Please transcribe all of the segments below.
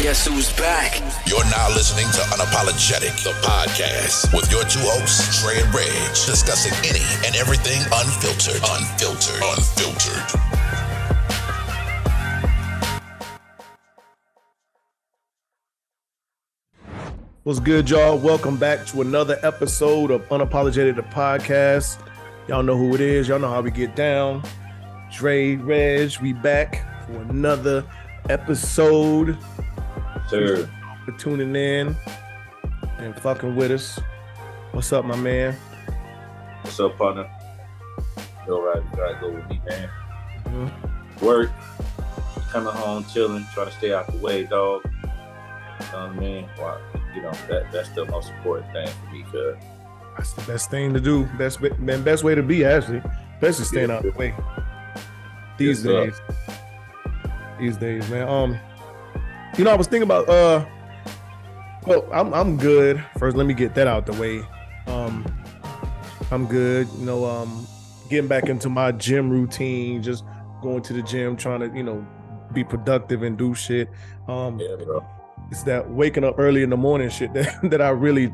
Guess who's back? You're now listening to Unapologetic, the podcast, with your two hosts, Trey and Reg, discussing any and everything unfiltered. What's good, y'all? Welcome back to another episode of Unapologetic, the podcast. Y'all know who it is. Y'all know how we get down. Dre, Reg, we back for another episode. Sir. For tuning in and fucking with us. What's up, my man? What's up, partner? All right, you gotta go with me, man. Mm-hmm. Work, coming home, chilling, trying to stay out the way, dog. You know what I mean? Well, you know, that's the most important thing for me, cuz. That's the best thing to do. Best way to be, actually. Especially staying out the way. These days, man. You know, I was thinking about, well, I'm good. First, let me get that out the way. I'm good. You know, getting back into my gym routine, just going to the gym, trying to, you know, be productive and do shit. Yeah, bro. It's that waking up early in the morning shit that I'm really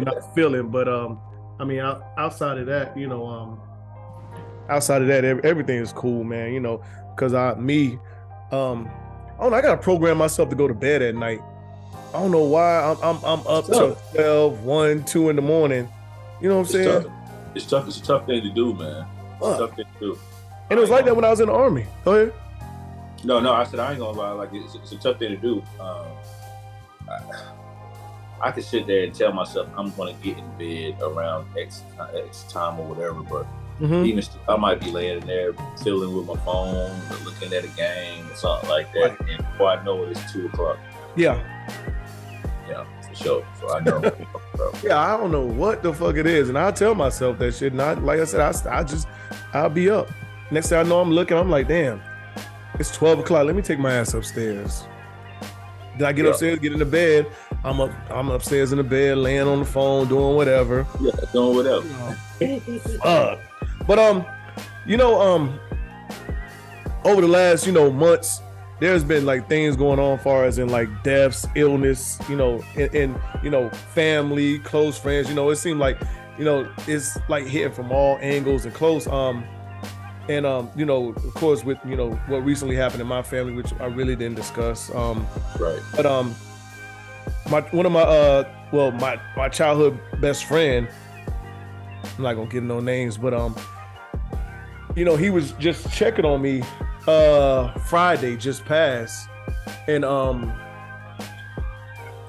not feeling. But I mean, outside of that, you know, everything is cool, man. You know, because I gotta program myself to go to bed at night. I don't know why I'm up to 12, 1, 2 in the morning. You know what I'm saying? It's tough. It's a tough thing to do, man. It's a tough thing to do. And it was like that when I was in the Army. Go ahead. No, I said I ain't gonna lie. Like it's a tough thing to do. I could sit there and tell myself I'm gonna get in bed around X time or whatever, but even still, I might be laying there fiddling with my phone or looking at a game or something like that, right. And before I know it, it's 2:00. Yeah, for sure. So I know. Yeah, I don't know what the fuck it is, and I tell myself that shit. And like I said, I'll be up. Next thing I know, I'm looking. I'm like, damn, it's 12:00. Let me take my ass upstairs. Then I get upstairs, get into bed. I'm upstairs in the bed, laying on the phone, doing whatever. Yeah, doing whatever. But you know, over the last, you know, months, there's been like things going on as far as in like deaths, illness, you know, in you know, family, close friends. You know, it seemed like, you know, it's like hitting from all angles and close. And you know, of course, with, you know, what recently happened in my family, which I really didn't discuss. Right. But one of my my childhood best friend, I'm not gonna give no names, but you know, he was just checking on me Friday just passed, and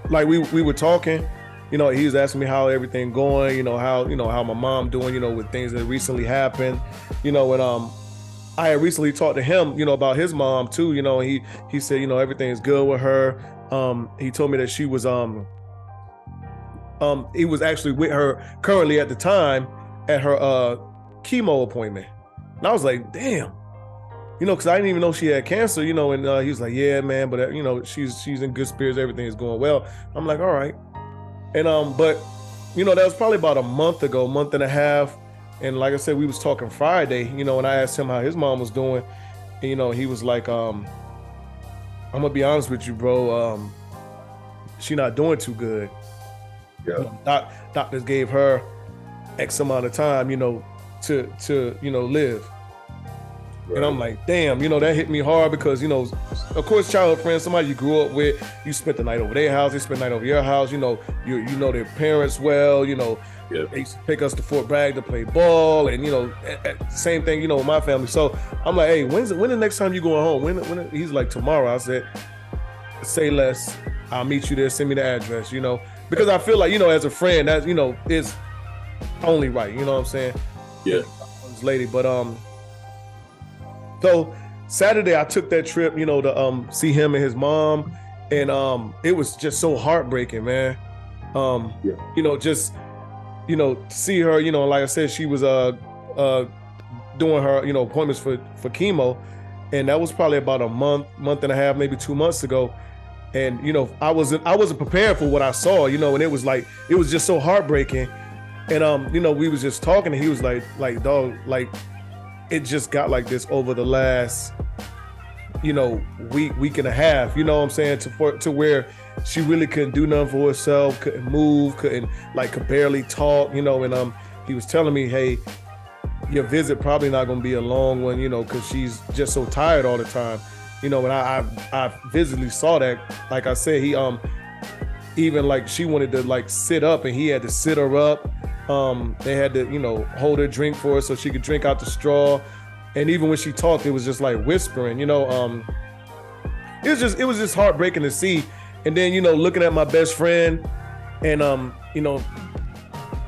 like we were talking. You know, he was asking me how everything going, you know, how my mom doing, you know, with things that recently happened, you know, and I had recently talked to him, you know, about his mom too, you know, and he said, you know, everything's good with her. He told me that she was he was actually with her currently at the time at her chemo appointment. And I was like, damn, you know, because I didn't even know she had cancer, you know, and he was like, yeah, man, but you know, she's in good spirits, everything is going well. I'm like, all right. And but you know, that was probably about a month and a half. And like I said, we was talking Friday, you know, and I asked him how his mom was doing. And, you know, he was like, I'm gonna be honest with you, bro. She not doing too good. Yeah. You know, doctors gave her X amount of time, you know, to you know, live. Right. And I'm like, damn, you know, that hit me hard because, you know, of course, childhood friends, somebody you grew up with, you spent the night over their house, they spent the night over your house, you know their parents well, you know, yeah. They used to pick us to Fort Bragg to play ball, and, you know, same thing, you know, with my family. So I'm like, hey, when the next time you going home? When? He's like, tomorrow. I said, say less, I'll meet you there, send me the address, you know, because I feel like, you know, as a friend, that, you know, is only right, you know what I'm saying? Yeah. This lady, but so Saturday I took that trip, you know, to see him and his mom, and it was just so heartbreaking, man. Yeah. You know, just, you know, see her, you know, like I said, she was doing her, you know, appointments for chemo, and that was probably about a month and a half, maybe 2 months ago. And, you know, I wasn't prepared for what I saw, you know, and it was just so heartbreaking. And you know, we was just talking, and he was like, dog, like, it just got like this over the last week and a half, you know what I'm saying, to where she really couldn't do nothing for herself, couldn't move, could barely talk, and he was telling me, hey, your visit probably not gonna be a long one, because she's just so tired all the time, and I visibly saw that. Like I said, he even like she wanted to like sit up and he had to sit her up. They had to, hold her drink for her so she could drink out the straw. And even when she talked, it was just like whispering, it was just heartbreaking to see. And then, looking at my best friend and,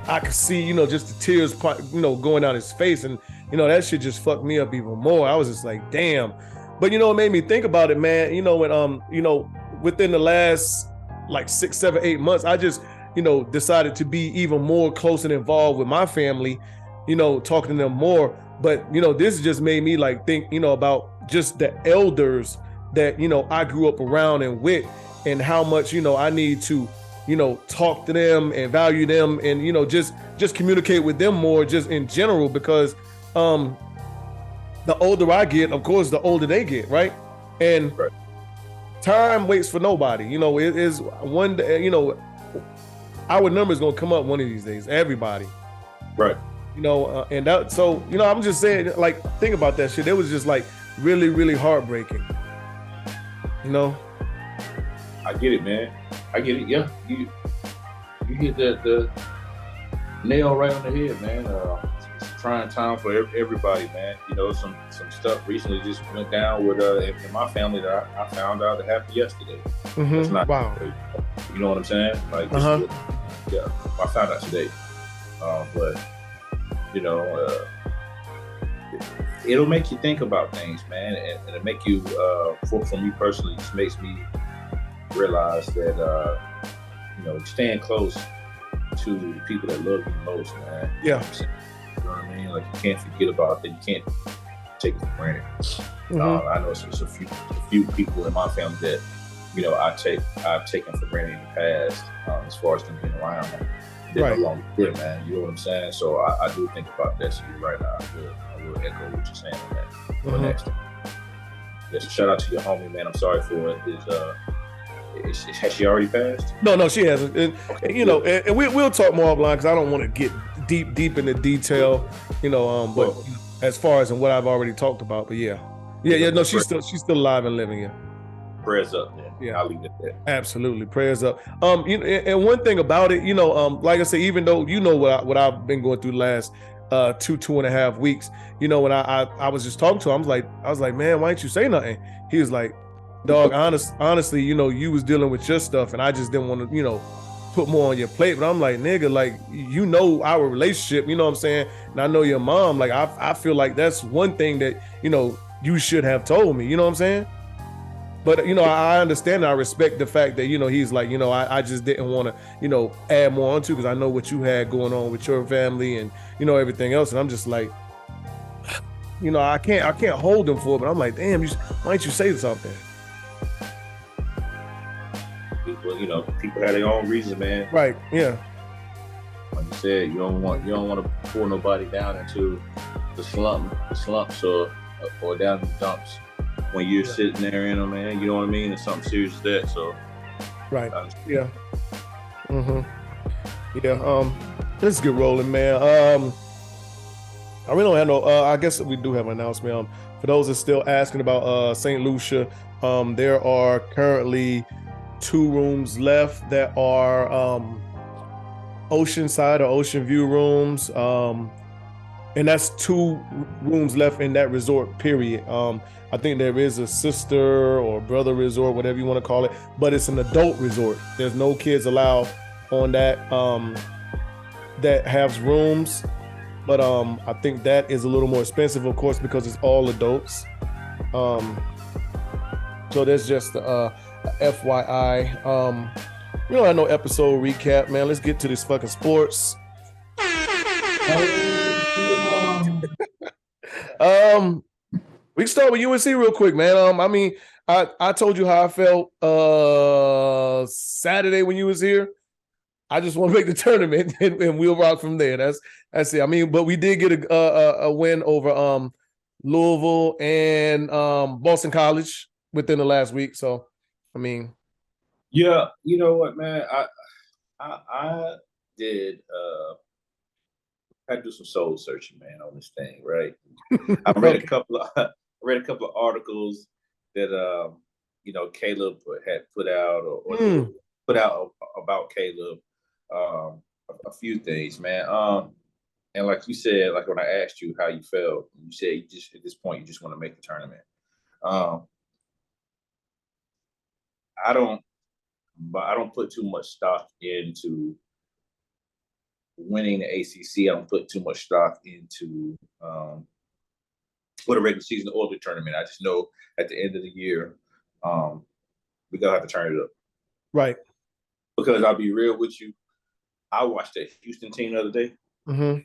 I could see, just the tears, going down his face. And, that shit just fucked me up even more. I was just like, damn. But, it made me think about it, man. When, within the last like 6, 7, 8 months, I just, decided to be even more close and involved with my family, talking to them more. But, this just made me like think, about just the elders that, I grew up around and with, and how much, I need to, talk to them and value them and, just communicate with them more just in general, because the older I get, of course, the older they get, right? And right. Time waits for nobody. It is one day, our number's gonna come up one of these days, everybody. Right. And that, so, I'm just saying, like, think about that shit. It was just like really, really heartbreaking. I get it, man. I get it. Yeah, you hit the nail right on the head, man. It's a trying time for everybody, man. Some stuff recently just went down with in my family that I found out that happened yesterday. Mm-hmm. It's not, wow. You know what I'm saying? Like, yeah, I found out today. But it'll make you think about things, man, and it'll make you, for me personally, just makes me realize that, staying close to the people that love you most, man. Yeah. You know what I mean? Like, you can't forget about that. You can't take it for granted. Mm-hmm. I know it's a few people in my family that, I've taken for granted in the past, as far as them being around. They're right. no longer here, man. You know what I'm saying? So I do think about that. So you're right. I will echo what you're saying on that. Mm-hmm. Next, yes, shout out to your homie, man. I'm sorry for it. Has she already passed? No, she hasn't. And, and we'll talk more offline, because I don't want to get deep into detail. But as far as what I've already talked about, but yeah. No, she's still alive and living. Yeah. Prayers up, man. Yeah, I'll leave it there. Absolutely, prayers up. And one thing about it, like I said, even though what I've been going through the last 2.5 weeks, when I was just talking to him, I was like, man, why didn't you say nothing? He was like, dog, honestly, you was dealing with your stuff, and I just didn't want to, put more on your plate. But I'm like, nigga, like, our relationship, you know what I'm saying? And I know your mom, like, I feel like that's one thing that, you should have told me, you know what I'm saying? But, I understand and I respect the fact that, he's like, I just didn't want to, add more onto, because I know what you had going on with your family and, everything else. And I'm just like, I can't hold him for it. But I'm like, damn, why don't you say something? People have their own reasons, man. Right. Yeah. Like you said, you don't want to pour nobody down into the slumps or down the dumps when you're sitting there in them, man. You know what I mean? It's something serious as that. So. Right. Yeah. Mm-hmm. Yeah. Let's get rolling, man. I really don't have no. I guess we do have an announcement. For those that are still asking about St. Lucia, there are currently 2 rooms left that are oceanside or ocean view rooms, and that's 2 rooms left in that resort, period. I think there is a sister or brother resort, whatever you want to call it, but it's an adult resort. There's no kids allowed on that that has rooms, but I think that is a little more expensive, of course, because it's all adults. So there's just FYI. I know episode recap, man. Let's get to this fucking sports. We can start with UNC real quick, man. I told you how I felt Saturday when you was here. I just want to make the tournament and we'll rock from there. That's it. But we did get a win over Louisville, and Boston College within the last week. So, I mean, yeah, you know what, man, I did. I had to do some soul searching, man, on this thing, right? I read okay. a couple of I read a couple of articles that Caleb had put out or put out about Caleb. A few things, man. And like you said, like when I asked you how you felt, you said you just at this point you just want to make the tournament. Um, I don't, but I don't put too much stock into winning the ACC. I don't put too much stock into what a regular season or the tournament. I just know at the end of the year, we're gonna have to turn it up. Right. Because I'll be real with you, I watched that Houston team the other day. Mm-hmm.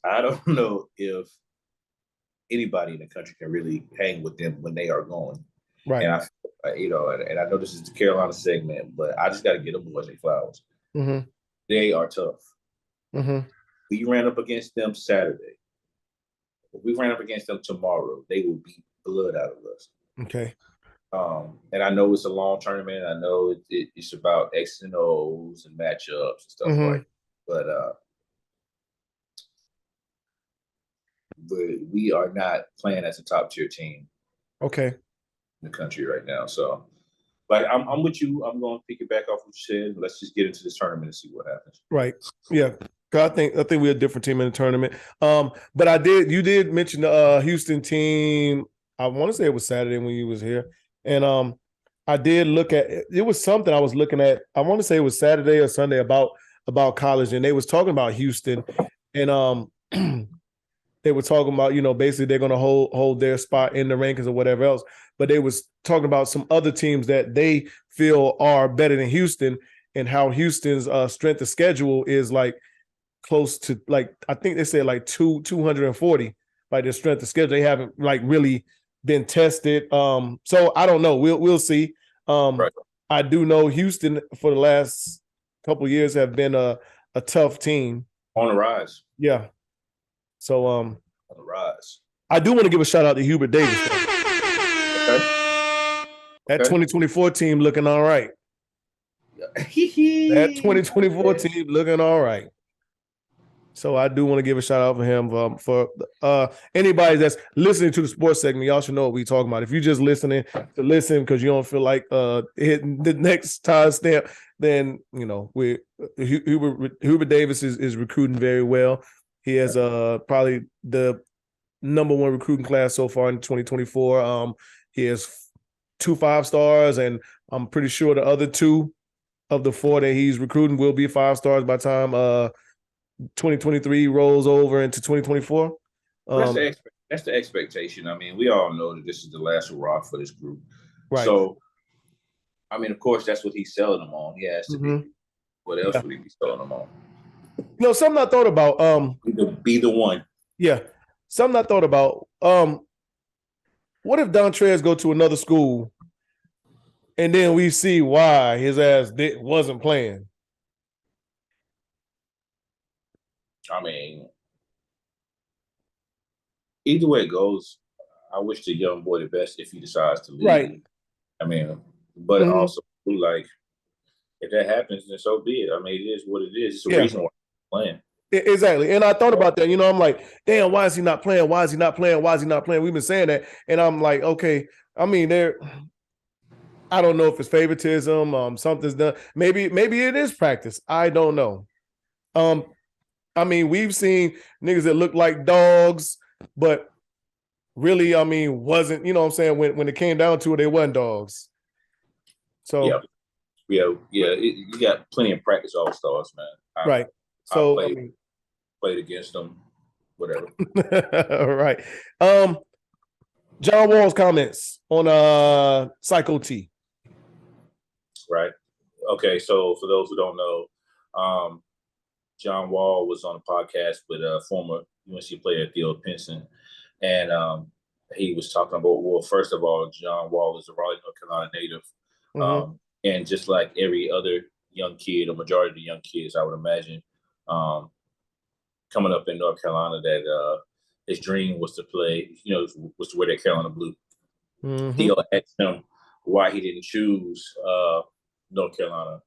I don't know if anybody in the country can really hang with them when they are going. Right. And and I know this is the Carolina segment, but I just got to get them boys their flowers. Mm-hmm. They are tough. Mm-hmm. We ran up against them Saturday. If we ran up against them tomorrow, they will beat blood out of us. Okay. And I know it's a long tournament. I know it's about X and O's and matchups and stuff like that. But we are not playing as a top tier team. Okay. In the country right now. So, like, I'm with you. I'm going to pick it back off what you said. Let's just get into this tournament and see what happens. Right. Yeah. I think we're a different team in the tournament. But you did mention the Houston team. I want to say it was Saturday when you was here. And I did look at it was something I was looking at. I want to say it was Saturday or Sunday about college, and they was talking about Houston, and they were talking about, basically they're going to hold their spot in the rankings or whatever else. But they was talking about some other teams that they feel are better than Houston, and how Houston's strength of schedule is like close to, like, I think they said like 240, like their strength of schedule. They haven't like really been tested. So I don't know. We'll see. Right. I do know Houston for the last couple of years have been a tough team. On the rise. Yeah. So on the rise. I do want to give a shout out to Hubert Davis. Okay. That 2024 team looking all right. That 2024 team looking all right. So I do want to give a shout out for him. For anybody that's listening to the sports segment, y'all should know what we're talking about. If you're just listening to listen because you don't feel like hitting the next time stamp, then Hubert Davis is recruiting very well. He has probably the number one recruiting class so far in 2024. He has 2 5-stars, and I'm pretty sure the other 2 of the 4 that he's recruiting will be 5-stars by the time 2023 rolls over into 2024. That's the expectation. I mean, we all know that this is the last hurrah for this group. Right. So, I mean, of course, that's what he's selling them on. He has to be. What else would he be selling them on? Something I thought about. Be the one. Yeah. Something I thought about. What if Dontrez go to another school and then we see why his ass wasn't playing? I mean, either way it goes, I wish the young boy the best if he decides to leave. Right. I mean, but also, like, if that happens, then so be it. I mean, it is what it is. It's a reason why he's playing. Exactly. And I thought about that. I'm like, damn, why is he not playing? Why is he not playing? Why is he not playing? We've been saying that. And I'm like, okay, I mean, I don't know if it's favoritism. Something's done. Maybe it is practice. I don't know. I mean, we've seen niggas that look like dogs, but really, I mean, wasn't, you know what I'm saying? When it came down to it, they weren't dogs. So you got plenty of practice all-stars, man. Right. So played against them, whatever. Right. John Wall's comments on Psycho T. Right. Okay, so for those who don't know, John Wall was on a podcast with a former UNC player, Theo Pinson, and he was talking about, well, first of all, John Wall is a Raleigh, North Carolina native, and just like every other young kid, or majority of the young kids, I would imagine, coming up in North Carolina that his dream was to play, was to wear that Carolina blue. Mm-hmm. Theo asked him why he didn't choose North Carolina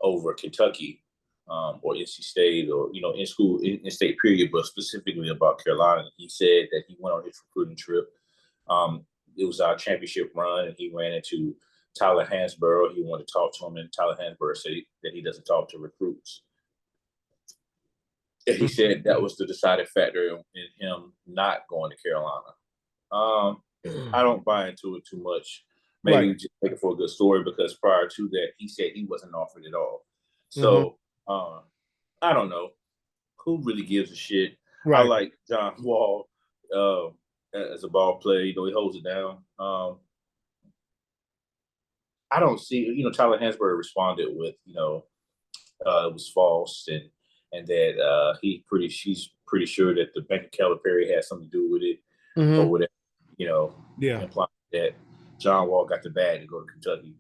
over Kentucky or NC State or, in school, in state period, but specifically about Carolina. He said that he went on his recruiting trip. It was our championship run, and he ran into Tyler Hansborough. He wanted to talk to him, and Tyler Hansborough said that he doesn't talk to recruits. And he said that was the deciding factor in him not going to Carolina. I don't buy into it too much. Maybe just take it for a good story, because prior to that, he said he wasn't offered at all. So I don't know. Who really gives a shit? I like John Wall as a ball player. He holds it down. I don't see, Tyler Hansborough responded with, it was false, and that she's pretty sure that the Bank of Calipari had something to do with it, or whatever, implying that John Wall got the bag to go to Kentucky.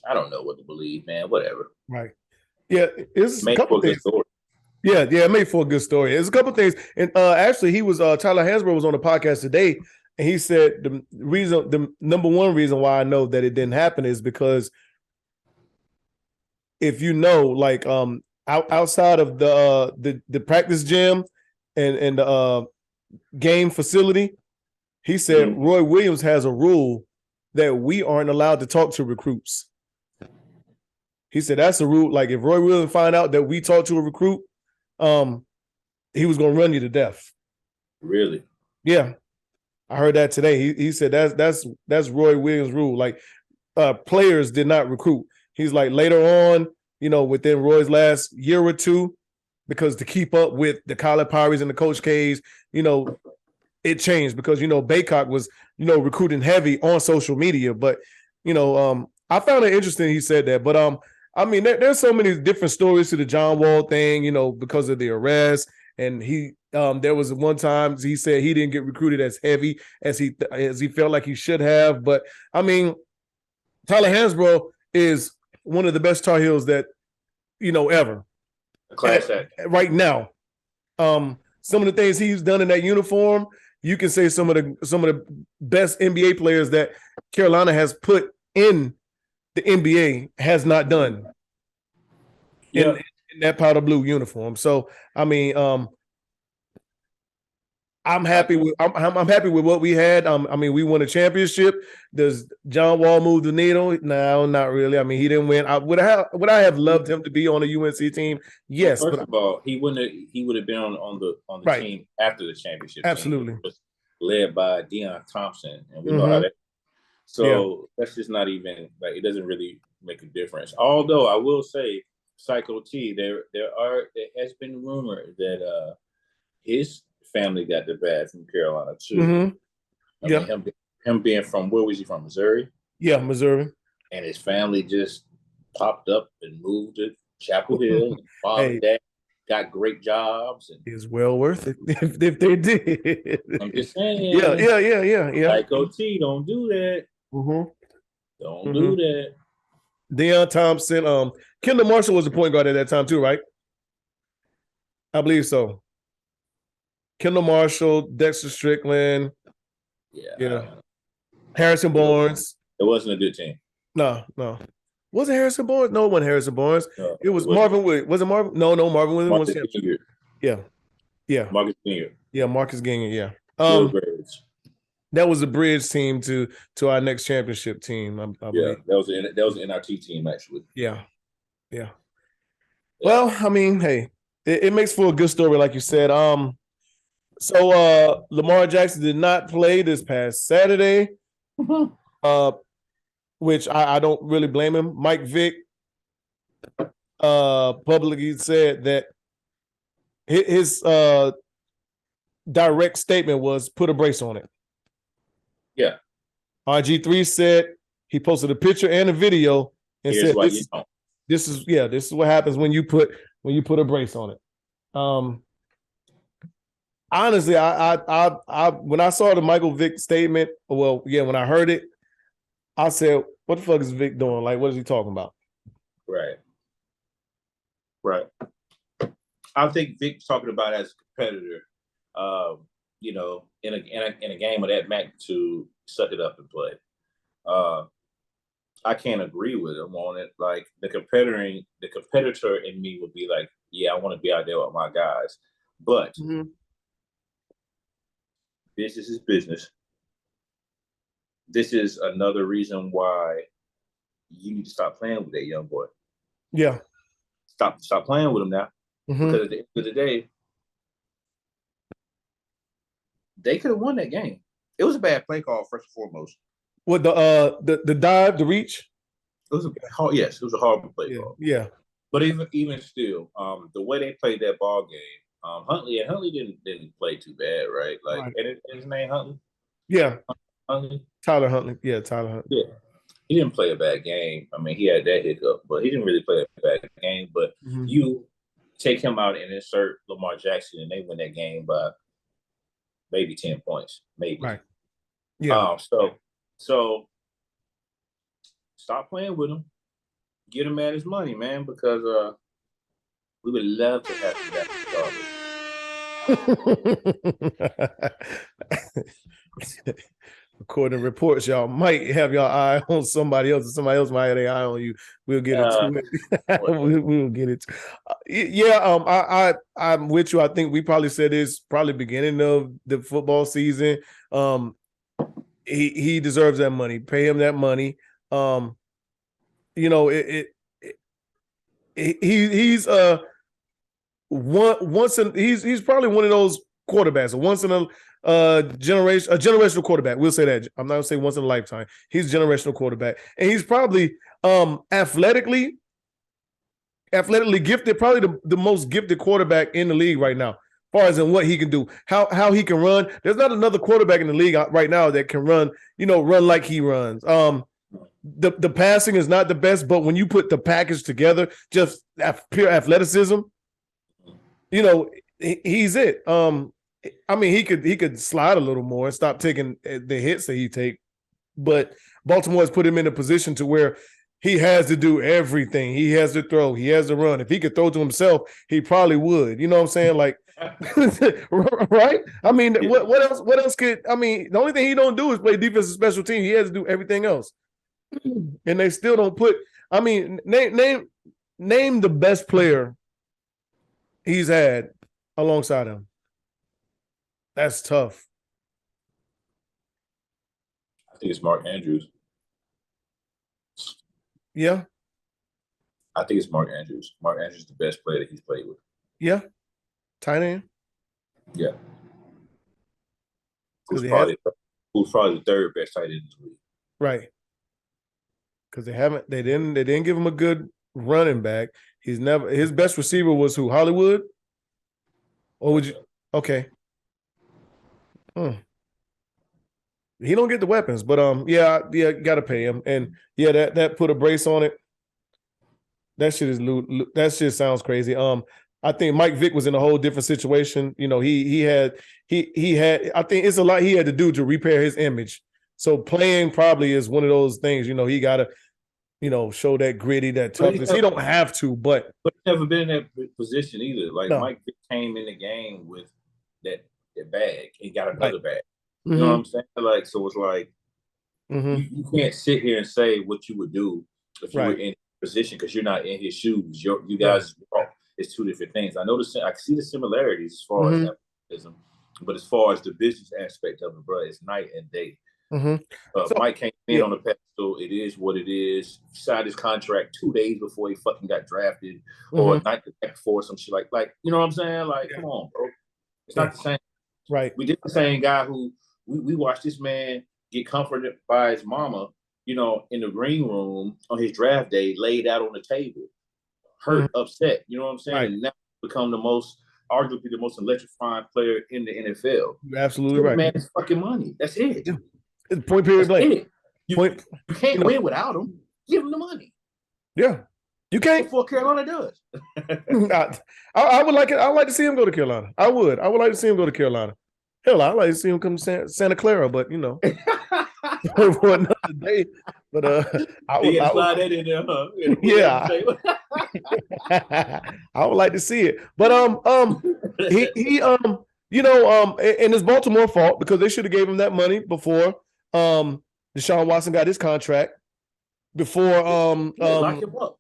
I don't know what to believe, man. Whatever. Right. Yeah, it's a couple things. Yeah, it made for a good story. There's a couple things, and actually, he was Tyler Hansborough was on the podcast today, and he said the number one reason why I know that it didn't happen is because if like outside of the practice gym and the game facility, he said Roy Williams has a rule that we aren't allowed to talk to recruits. He said that's a rule. Like if Roy Williams find out that we talk to a recruit, he was gonna run you to death. Really? Yeah, I heard that today. He said that's Roy Williams' rule. Like players did not recruit. He's like later on, within Roy's last year or two, because to keep up with the Caliparis and the Coach K's, it changed because Baycock was recruiting heavy on social media. But I found it interesting he said that. But I mean, there's so many different stories to the John Wall thing, because of the arrest. And he there was one time he said he didn't get recruited as heavy as he felt like he should have. But I mean, Tyler Hansborough is one of the best Tar Heels that ever. Class act. Right now. Some of the things he's done in that uniform, you can say some of the best NBA players that Carolina has put in the NBA has not done in that powder blue uniform. So I mean, I'm happy with what we had. I mean, we won a championship. Does John Wall move the needle? No, not really. I mean, he didn't win. Would I have loved him to be on a UNC team? Yes. Well, first of all, he would have been on the team after the championship. Absolutely. Team. Led by Deion Thompson, and we know how that. So that's just not even like it doesn't really make a difference. Although I will say, Psycho T, there has been rumor that his family got the bad from Carolina too. I mean, him being from, where was he from? Missouri? Yeah, Missouri. And his family just popped up and moved to Chapel Hill. And mom and dad got great jobs. And it's well worth it if they did. I'm just saying. Yeah. Psycho T, don't do that. Don't do that. Deion Thompson. Kendall Marshall was the point guard at that time too, right? I believe so. Kendall Marshall, Dexter Strickland. Yeah. Harrison Barnes. It wasn't a good team. No. Was it Harrison Barnes? No, it wasn't Harrison Barnes. No, it was Marvin Williams. Was it Marvin? No, Marvin Williams. Yeah. Marcus Ginger. Yeah, Marcus Ginger, yeah. That was a bridge team to our next championship team. I believe. That was an NRT team, actually. Yeah. Well, I mean, hey, it makes for a good story, like you said. So Lamar Jackson did not play this past Saturday, which I don't really blame him. Mike Vick publicly said that his direct statement was put a brace on it. Yeah. RG3 said he posted a picture and a video and said this is what happens when you put a brace on it. Honestly, I when I saw the Michael Vick statement, when I heard it, I said, what the fuck is Vick doing? Like, what is he talking about? Right. I think Vic's talking about as a competitor, you know, in a game of that magnitude, suck it up and play. I can't agree with him on it. Like the competitor in me would be like, yeah, I want to be out there with my guys. But business is business. This is another reason why you need to stop playing with that young boy. Yeah. Stop playing with him now. Because at the end of the day, they could have won that game. It was a bad play call, first and foremost. What the dive, the reach? It was it was a horrible play call. Yeah. But even still, the way they played that ball game, Huntley didn't play too bad, right? Like, right. And his name Huntley? Yeah. Huntley? Tyler Huntley. Yeah, Tyler Huntley. Yeah. He didn't play a bad game. I mean, he had that hiccup, but he didn't really play a bad game. But you take him out and insert Lamar Jackson, and they win that game by maybe 10 points, maybe. Right. Yeah. So stop playing with him. Get him at his money, man, because we would love to have him back. According to reports, y'all might have your eye on somebody else, or somebody else might have their eye on you. We'll get into it. We'll get it. I'm with you. I think we probably said this probably beginning of the football season. He deserves that money. Pay him that money. You know, he's he's probably one of those quarterbacks, once in a generational quarterback. We'll say that. I'm not gonna say once in a lifetime. He's a generational quarterback, and he's probably athletically gifted, probably the most gifted quarterback in the league right now, as far as in what he can do, how he can run. There's not another quarterback in the league right now that can run like he runs. The passing is not the best, but when you put the package together, just pure athleticism, he's it. I mean, he could slide a little more and stop taking the hits that he take, but Baltimore has put him in a position to where he has to do everything. He has to throw. He has to run. If he could throw to himself, he probably would. You know what I'm saying? Like, right? I mean, what else? What else could? I mean, the only thing he don't do is play defensive special team. He has to do everything else, and they still don't put. I mean, name the best player he's had alongside him. That's tough. I think it's Mark Andrews. Yeah. I think it's Mark Andrews. Mark Andrews is the best player that he's played with. Yeah. Tight end. Yeah. Who's probably the third best tight end in the league. Right. Because they didn't give him a good running back. His best receiver was who? Hollywood? Or would you? Okay. He don't get the weapons, but gotta pay him, and that put a brace on it. That shit sounds crazy. I think Mike Vick was in a whole different situation. He had. I think it's a lot he had to do to repair his image. So playing probably is one of those things. He gotta, show that gritty, that toughness. He don't have to, but he's never been in that position either. Like Mike Vick came in the game with that bag. He got another bag. You know what I'm saying? Like, so it's like you can't sit here and say what you would do if you were in his position because you're not in his shoes. You guys, it's two different things. I see the similarities as far as athleticism, but as far as the business aspect of it, bro, it's night and day. Mike came in on the pedestal. It is what it is. He signed his contract 2 days before he fucking got drafted, or a night before, some shit like you know what I'm saying? Like, come on, bro. It's not the same. Right. We did the same guy who we watched this man get comforted by his mama, in the green room on his draft day, laid out on the table, hurt, upset. You know what I'm saying? Right. And now become arguably the most electrifying player in the NFL. You're absolutely right. Man, it's fucking money. That's it. Yeah. It's point period blank. You can't win without him. Give him the money. Yeah. You can't. Before Carolina does. I would like it. I'd like to see him go to Carolina. I would like to see him go to Carolina. Hell, I'd like to see him come to Santa Clara, but for another day. But I would slide that in there, huh? Yeah. I would like to see it, but he and it's Baltimore fault because they should have gave him that money before Deshaun Watson got his contract before lock him up.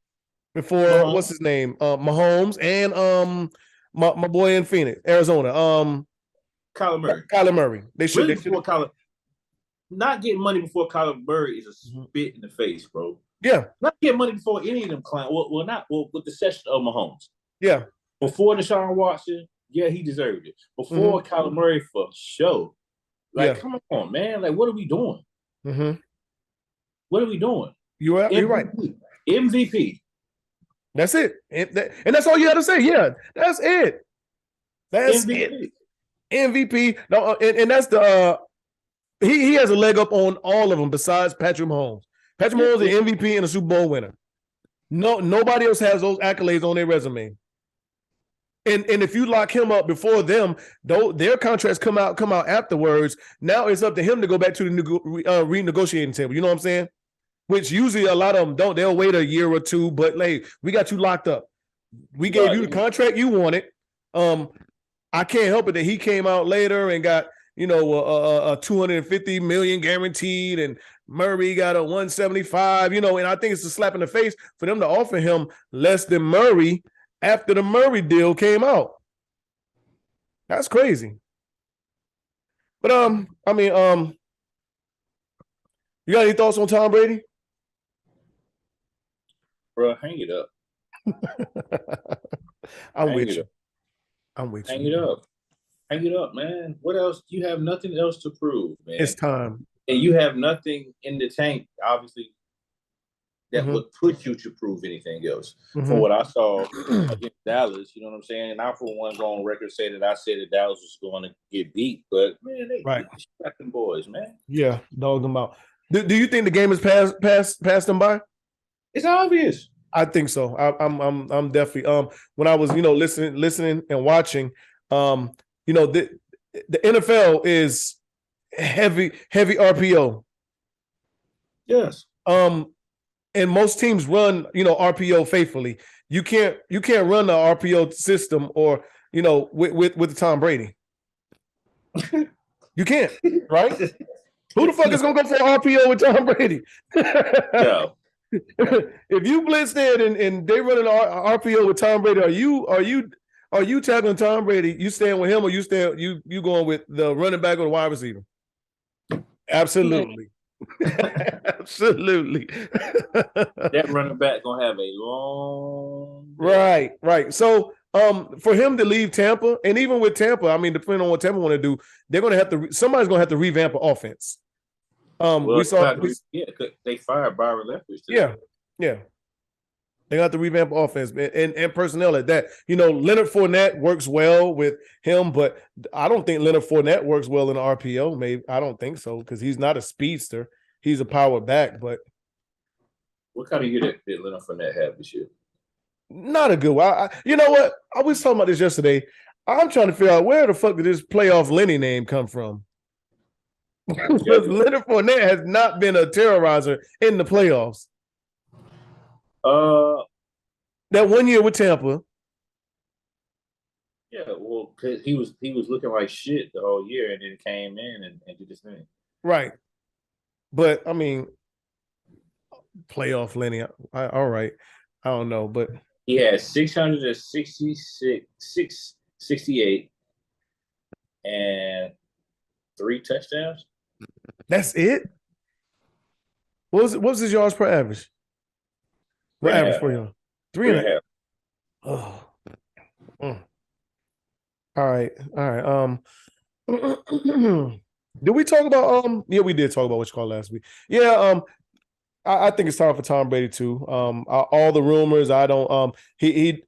Before what's his name Mahomes and my boy in Phoenix, Arizona, Kyler Murray. They should really before Kyler. Not getting money before Kyler Murray is a spit in the face, bro. Yeah, not getting money before any of them clients. Well, with the session of Mahomes. Yeah, before Deshaun Watson, yeah, he deserved it. Before Kyler Murray, for sure. Like, come on, man. Like, what are we doing? What are we doing? You're right. MVP. That's it, and that's all you had to say. Yeah, that's it. That's MVP. It. MVP. No, and that's the he has a leg up on all of them besides Patrick Mahomes. Patrick Mahomes is the MVP and a Super Bowl winner. Nobody else has those accolades on their resume. And if you lock him up before them, though their contracts come out afterwards. Now it's up to him to go back to the renegotiating table. You know what I'm saying? Which usually a lot of them don't. They'll wait a year or two, but like, we got you locked up. We gave you the contract you wanted. I can't help it that he came out later and got a $250 million guaranteed, and Murray got a 175. And I think it's a slap in the face for them to offer him less than Murray after the Murray deal came out. That's crazy. But you got any thoughts on Tom Brady? Bro, hang it up. I'm with you. Hang it up. Hang it up, man. What else? You have nothing else to prove, man. It's time. And you have nothing in the tank, obviously, that would put you to prove anything else. From what I saw against Dallas, you know what I'm saying? And I, for one, go on record say that I said that Dallas was going to get beat, but man, they shot them boys, man. Yeah, dogged them out. Do you think the game has passed them by? It's obvious. I think so. I'm definitely when I was listening and watching, the NFL is heavy RPO. Yes. And most teams run, RPO faithfully. You can't run the RPO system or, with Tom Brady. You can't, right? Who the fuck is gonna go for RPO with Tom Brady? No. If you blitzed in and they run an RPO with Tom Brady, are you tackling Tom Brady? You staying with him, or you going with the running back or the wide receiver? Absolutely. Absolutely. That running back gonna have a long day. Right. So for him to leave Tampa, and even with Tampa, depending on what Tampa want to do, they're gonna have to somebody's gonna have to revamp the offense. They fired Byron Leftwich today. Yeah. They got to revamp offense and personnel at that. Leonard Fournette works well with him, but I don't think Leonard Fournette works well in the RPO. Maybe I don't think so because he's not a speedster. He's a power back. But what kind of year did Leonard Fournette have this year? Not a good one. You know what? I was talking about this yesterday. I'm trying to figure out where the fuck did this playoff Lenny name come from? Because Leonard Fournette has not been a terrorizer in the playoffs. That one year with Tampa. Yeah, well, cause he was looking like shit the whole year, and then came in and did this thing. Right, but playoff Lenny. All right, I don't know, but he had 668 and 3 touchdowns. That's it. What was his yards per average? What average for you? 3.5. Oh. All right. Did we talk about yeah, we did talk about what you called last week. Yeah, I think it's time for Tom Brady too. All the rumors, I don't think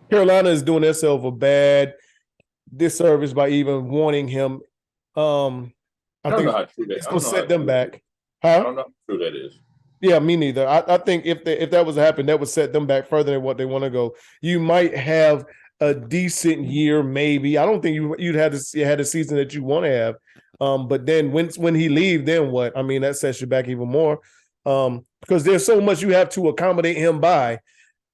Carolina is doing themselves a bad disservice by even wanting him. I think it's gonna set them back. I don't know how true that is. Yeah, me neither. I think if that was to happen, that would set them back further than what they want to go. You might have a decent year, maybe. I don't think you'd had a season that you want to have. But then when he leaves, then what? That sets you back even more. Because there's so much you have to accommodate him by.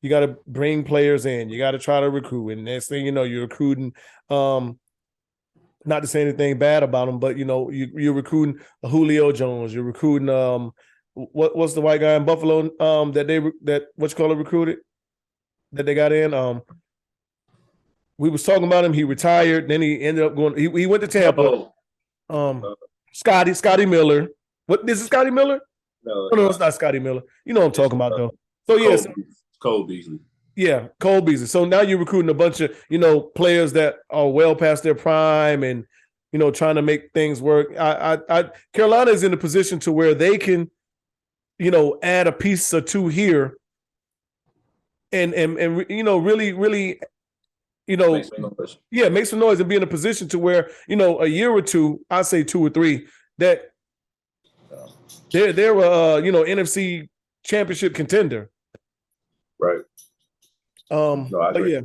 You got to bring players in. You got to try to recruit. And next thing you know, you're recruiting. Not to say anything bad about him, but you're recruiting Julio Jones. You're recruiting what's the white guy in Buffalo recruited that they got in. We was talking about him. He retired. Then he ended up going. He went to Tampa. Scotty Miller. What? This is Scotty Miller? No, it's not Scotty Miller. You know what I'm talking about though. So yes. Cole Beasley. Yeah, Cole Beasley. So now you're recruiting a bunch of, players that are well past their prime and, trying to make things work. Carolina is in a position to where they can, add a piece or two here and really, really, make some noise and be in a position to where, a year or two, I say 2 or 3, that they're NFC championship contender. Right. But yeah,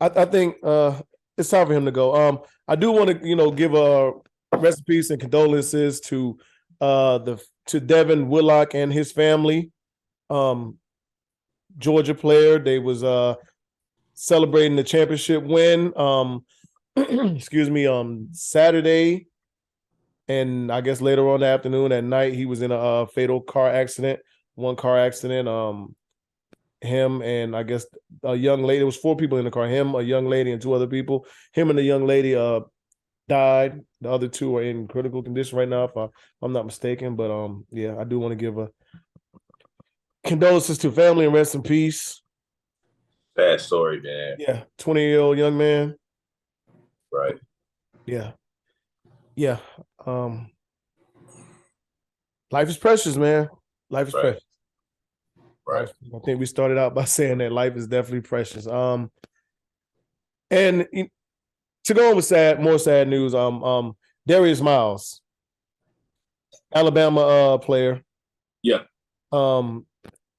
I think it's time for him to go. I do want to, give a rest in peace and condolences to Devin Willock and his family. Georgia player. They was celebrating the championship win. Excuse me, Saturday. And I guess later on in the afternoon, at night, he was in a fatal car accident. One car accident. Him and I guess a young lady. There was 4 people in the car. Him, a young lady, and 2 other people. Him and the young lady died. The other 2 are in critical condition right now, if I'm not mistaken. But yeah, I do want to give a condolences to family and rest in peace. Bad story, man. Yeah, 20-year-old young man. Right. Yeah. Yeah. Life is precious, man. Life is precious. Right. I think we started out by saying that life is definitely precious. And to go on with more sad news, Darius Miles, Alabama player. Yeah.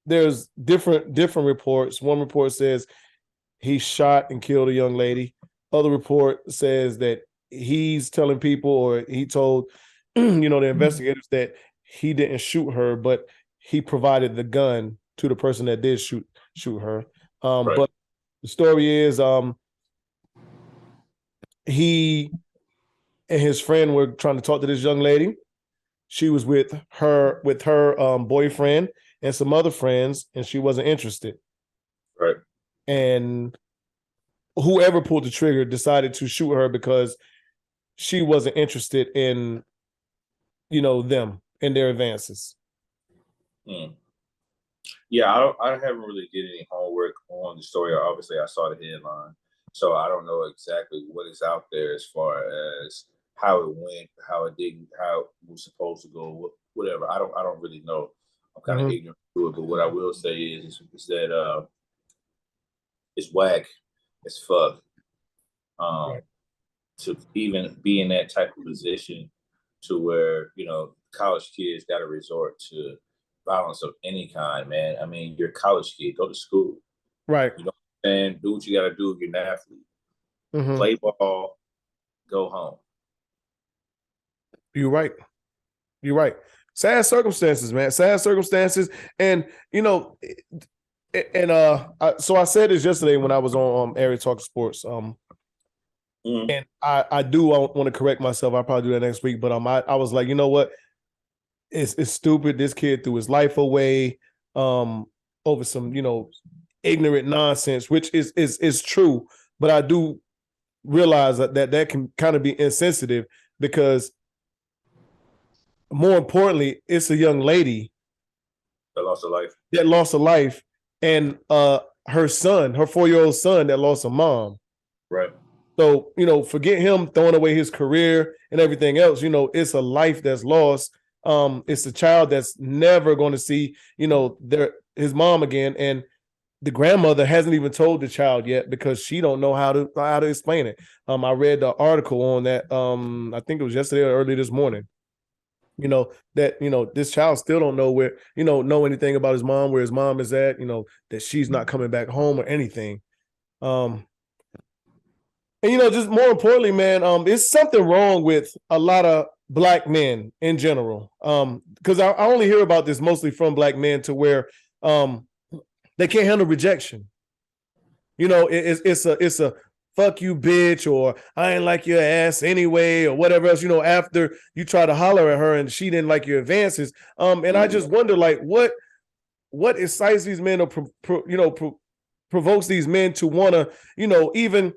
There's different reports. One report says he shot and killed a young lady. Other report says that he's telling people, or he told the investigators that he didn't shoot her, but he provided the gun to the person that did shoot her. Right. But the story is he and his friend were trying to talk to this young lady. She was with her boyfriend and some other friends, and she wasn't interested. Right. And whoever pulled the trigger decided to shoot her because she wasn't interested in, them and their advances. Yeah, I haven't really did any homework on the story. Obviously, I saw the headline, so I don't know exactly what is out there as far as how it went, how it didn't, how it was supposed to go, whatever. I don't really know. I'm kind of ignorant to it, but what I will say is that it's whack as fuck. To even be in that type of position, to where college kids got to resort to violence of any kind, man. I mean, you're a college kid. Go to school. Right. You know what I'm saying? Do what you got to do if you're an athlete. Play ball. Go home. You're right. Sad circumstances, man. Sad circumstances. And, so I said this yesterday when I was on Area Talk Sports. And I do want to correct myself. I'll probably do that next week. But I was like, you know what? It's stupid. This kid threw his life away over some, ignorant nonsense, which is true. But I do realize that can kind of be insensitive, because more importantly, it's a young lady that lost a life. And her son, her 4-year-old son, that lost a mom. Right. So, forget him throwing away his career and everything else. It's a life that's lost. It's a child that's never going to see, his mom again. And the grandmother hasn't even told the child yet, because she don't know how to explain it. I read the article on that. I think it was yesterday or early this morning. That this child still don't know where, know anything about his mom, where his mom is at. That she's not coming back home or anything. And just more importantly, man, it's something wrong with a lot of black men in general, because I only hear about this mostly from black men to where they can't handle rejection. You know, it's a fuck you, bitch, or I ain't like your ass anyway, or whatever else, you know, after you try to holler at her and she didn't like your advances. And I just wonder, like, what excites these men or provokes these men to want to, you know, even,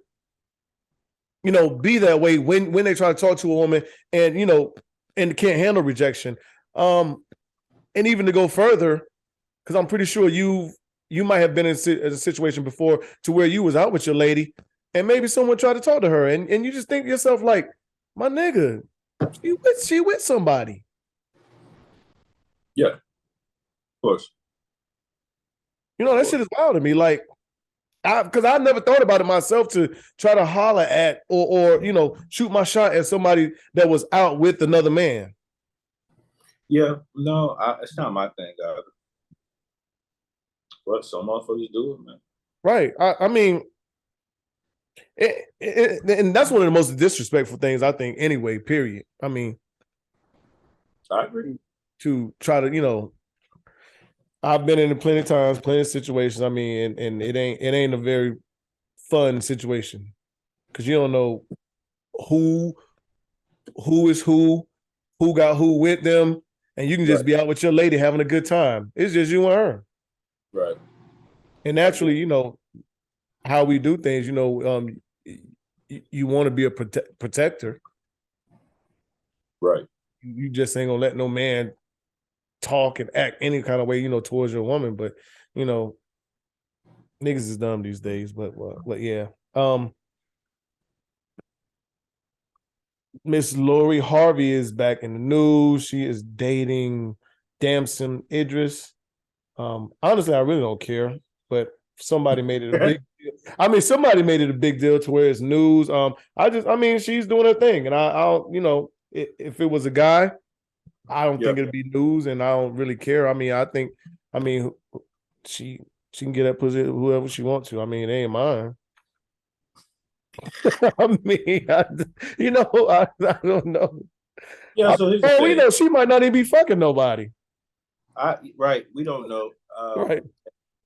you know, be that way when they try to talk to a woman and, you know, and can't handle rejection. And even to go further, because I'm pretty sure you might have been in a situation before to where you was out with your lady and maybe someone tried to talk to her and you just think to yourself, like, my nigga, she with somebody. Yeah, of course. You know, that shit is wild to me. Like, because I never thought about it myself to try to holler at or you know, shoot my shot at somebody that was out with another man. Yeah, no, it's not my thing, either. But some motherfuckers do it, man. Right. I mean, and that's one of the most disrespectful things, I think, anyway, period. I mean, I agree. To try to, you know, I've been in it plenty of times, plenty of situations. I mean, and it ain't a very fun situation because you don't know who is who got who with them, and you can just be out with your lady having a good time. It's just you and her. Right. And naturally, you know, how we do things, you know, you want to be a protector. Right. You just ain't gonna let no man talk and act any kind of way, you know, towards your woman. But, you know, niggas is dumb these days. But yeah. Miss Lori Harvey is back in the news. She is dating Damnson Idris. Honestly, I really don't care, but somebody made it a big deal. I mean, somebody made it a big deal to where it's news. I mean, she's doing her thing, and I don't, you know, if it was a guy, I don't think it'd be news, and I don't really care. I mean, she can get that pussy whoever she wants to. I mean, it ain't mine. I mean, I don't know. Yeah, so we know she might not even be fucking nobody. Right, we don't know. Right.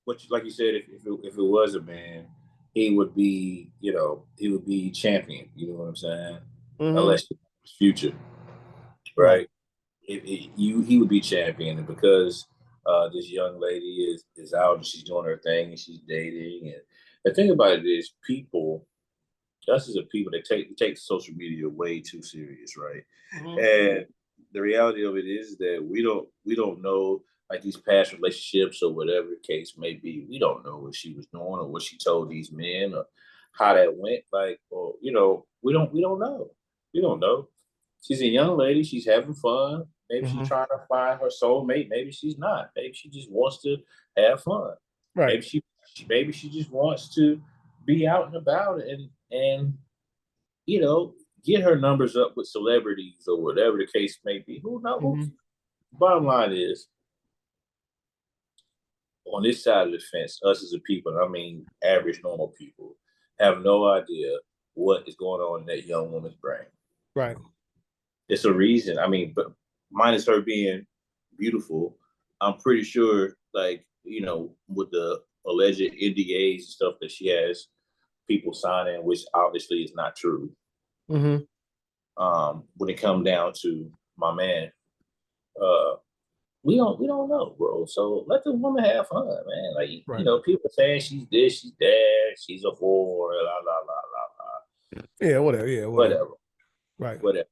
But like you said, if it was a man, he would be, you know, he would be champion. You know what I'm saying? Mm-hmm. Unless it was Future, right? He would be champion, and because this young lady is out and she's doing her thing and she's dating, and the thing about it is, us as a people, they take social media way too serious, right? Mm-hmm. And the reality of it is that we don't know, like, these past relationships or whatever the case may be. We don't know what she was doing or what she told these men or how that went. Like, or, you know, we don't know. We don't know. She's a young lady. She's having fun. Maybe she's trying to find her soulmate. Maybe she's not. Maybe she just wants to have fun. Right. Maybe she just wants to be out and about and you know, get her numbers up with celebrities or whatever the case may be. Who knows? Mm-hmm. Bottom line is, on this side of the fence, us as a people, I mean average, normal people, have no idea what is going on in that young woman's brain. Right. It's a reason. I mean, but minus her being beautiful, I'm pretty sure, like, you know, with the alleged NDAs and stuff that she has people signing, which obviously is not true. Mm-hmm. When it comes down to my man, we don't know, bro. So let the woman have fun, man. Like, you know, people saying she's this, she's that, she's a whore, la la la la la. Yeah, whatever. Yeah, whatever. Right. Whatever.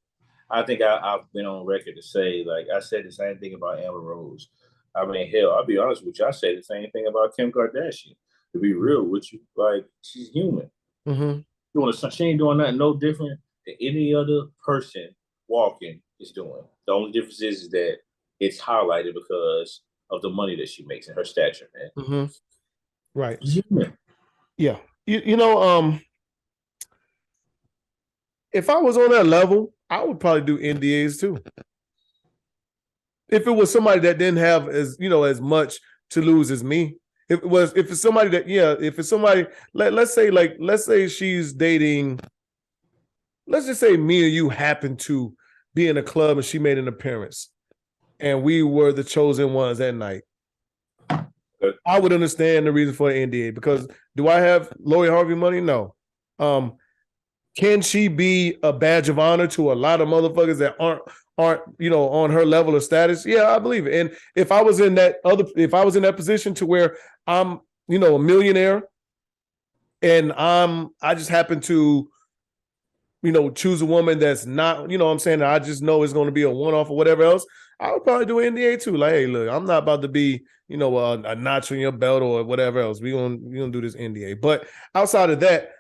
I think I've been on record to say, like, I said the same thing about Amber Rose. I mean, hell, I'll be honest with you. I said the same thing about Kim Kardashian. To be real with you, like, she's human. Mm-hmm. She ain't doing nothing no different than any other person walking is doing. The only difference is that it's highlighted because of the money that she makes and her stature, man. Mm-hmm. Right. She's human. Yeah. You know, if I was on that level, I would probably do NDAs too. If it was somebody that didn't have as much to lose as me. If it's somebody that, if it's somebody, let's say she's dating, let's just say me and you happen to be in a club and she made an appearance and we were the chosen ones that night, I would understand the reason for the NDA, because do I have Lori Harvey money? No. Can she be a badge of honor to a lot of motherfuckers that aren't on her level of status? Yeah, I believe it. And if I was in that position to where I'm a millionaire and I just happen to choose a woman that's not, what I'm saying, that I just know is going to be a one-off or whatever else, I would probably do an NDA too. Like, hey, look, I'm not about to be, a notch on your belt or whatever else. We gonna do this NDA. But outside of that,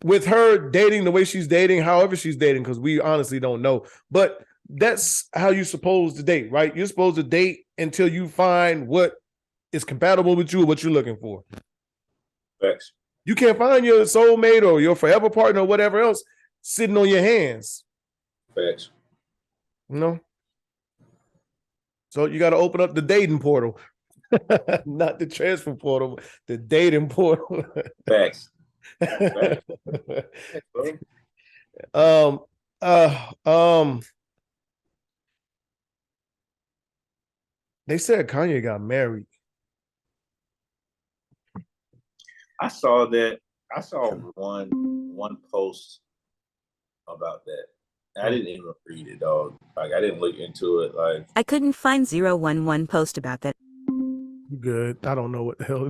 with her dating the way she's dating, however she's dating, because we honestly don't know, but that's how you're supposed to date, right? You're supposed to date until you find what is compatible with you, what you're looking for. Facts. You can't find your soulmate or your forever partner or whatever else sitting on your hands. Facts. So you got to open up the dating portal, not the transfer portal, the dating portal. Facts. They said Kanye got married. I saw that. I saw one post about that. I didn't even read it, dog. Like, I didn't look into it. Like, I couldn't find 011 post about that. Good. I don't know what the hell.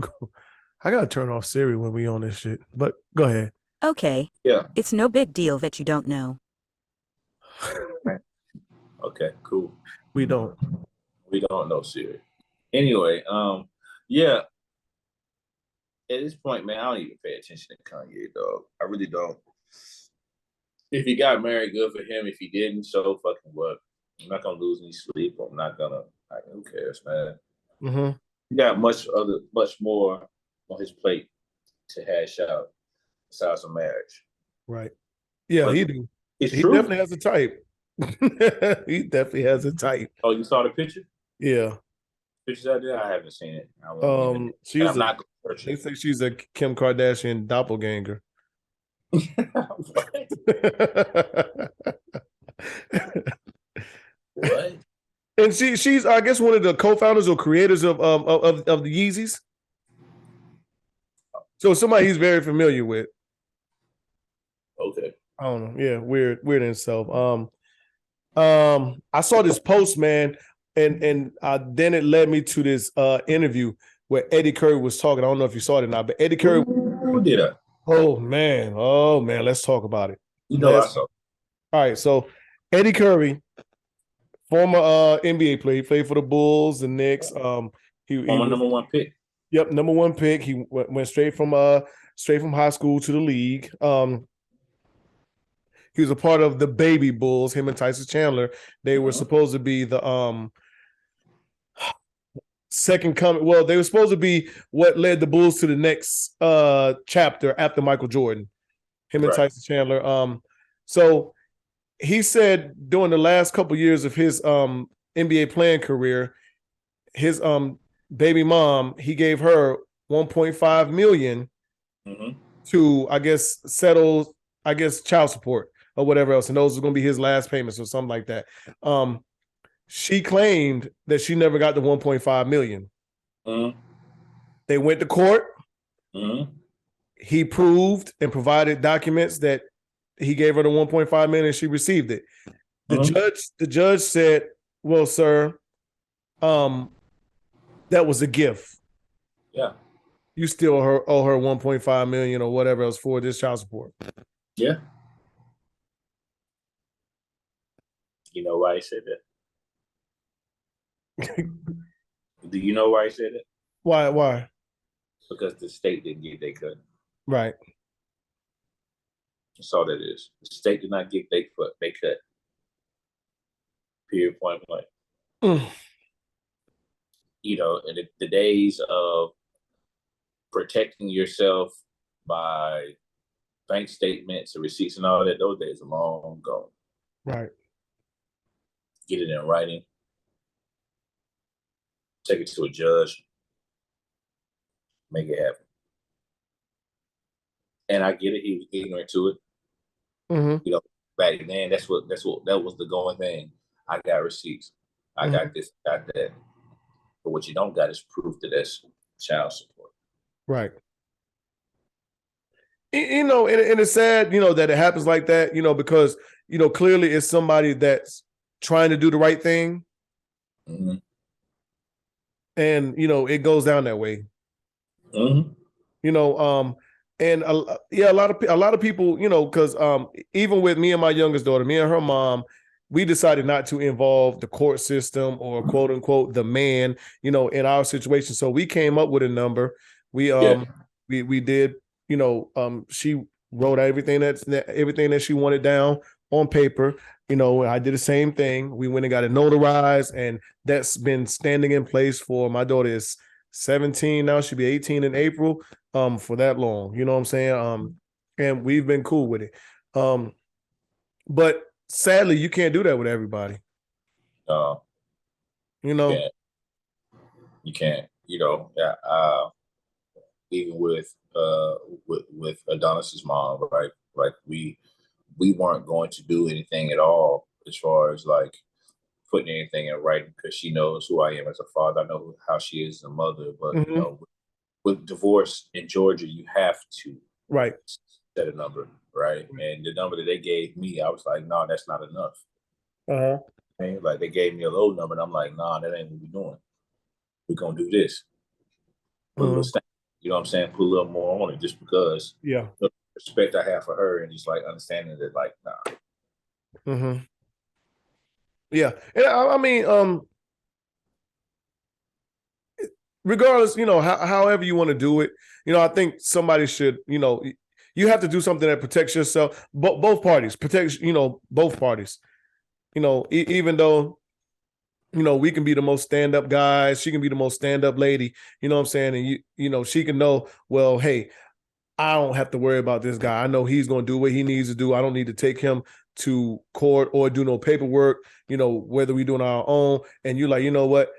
I gotta turn off Siri when we on this shit. But go ahead. Okay. Yeah. It's no big deal that you don't know. Okay, cool. We don't know Siri. Anyway, yeah. At this point, man, I don't even pay attention to Kanye, dog. I really don't. If he got married, good for him. If he didn't, so fucking what? I'm not gonna lose any sleep. I'm not gonna. Who cares, man? Mm-hmm. He got much more on his plate to hash out besides a marriage. Right. Yeah, but he do. It's he true. Definitely has a type. He definitely has a type. Oh, you saw the picture? Yeah. Pictures out there? I haven't seen it. I'm not gonna search it. They say she's a Kim Kardashian doppelganger. What? And she's I guess one of the co-founders or creators of the Yeezys. So somebody he's very familiar with. Okay. I don't know. Yeah, weird in itself. I saw this post, man, and then it led me to this interview where Eddie Curry was talking. I don't know if you saw it or not, but Eddie Curry. Who did that? Oh man, let's talk about it. I saw. All right, so Eddie Curry, former NBA player, he played for the Bulls, the Knicks. He was number one pick. Yep, number one pick. He went straight from high school to the league. He was a part of the Baby Bulls. Him and Tyson Chandler. They were supposed to be the second coming. Well, they were supposed to be what led the Bulls to the next chapter after Michael Jordan. Him and Tyson Chandler. So he said during the last couple years of his NBA playing career, his baby mom, he gave her $1.5 million to, I guess, settle, child support or whatever else. And those are going to be his last payments or something like that. She claimed that she never got the $1.5 million. They went to court. He proved and provided documents that he gave her the $1.5 million and she received it. The judge said, well, sir, that was a gift. Yeah. You still owe her $1.5 million or whatever else for this child support. Yeah. You know why he said that? Do you know why he said that? Why? Because the state didn't get their cut. Right. That's all that is. The state did not get their cut. Period, point blank. You know, in the days of protecting yourself by bank statements and receipts and all that, those days are long gone. Right. Get it in writing. Take it to a judge. Make it happen. And I get it. He was ignorant to it. You know, back then, that was the going thing. I got receipts. I got this, got that. But what you don't got is proof that that's child support. Right. You know, and it's sad, you know, that it happens like that, you know, because, you know, clearly it's somebody that's trying to do the right thing. Mm-hmm. And, you know, it goes down that way. Mm-hmm. You know, and a lot of people, you know, because even with me and my youngest daughter, me and her mom, we decided not to involve the court system or quote unquote the man, you know, in our situation. So we came up with a number. We did, you know, she wrote everything that she wanted down on paper. You know, I did the same thing. We went and got it notarized, and that's been standing in place for my daughter is 17 now. She'll be 18 in April. For that long, you know what I'm saying? And we've been cool with it. But sadly, you can't do that with everybody. You know, you can't. You know, even with Adonis's mom, right? Like we weren't going to do anything at all as far as like putting anything in writing because she knows who I am as a father. I know how she is as a mother, but you know, with divorce in Georgia, you have to set a number, right? And the number that they gave me, I was like, no, that's not enough. And like they gave me a low number, and I'm like, nah, that ain't what we're doing. We're gonna do this. Put a little stamp, you know what I'm saying? Put a little more on it, just because the respect I have for her, and just like understanding that, like, nah. Yeah, and I mean, regardless, you know, however you want to do it, you know, I think somebody should, you know, you have to do something that protects yourself. Both parties protects, you know, both parties. You know, even though, you know, we can be the most stand-up guys, she can be the most stand-up lady. You know what I'm saying? And you know, she can know, well, hey, I don't have to worry about this guy. I know he's going to do what he needs to do. I don't need to take him to court or do no paperwork. You know, whether we doing our own. And you're like, you know what?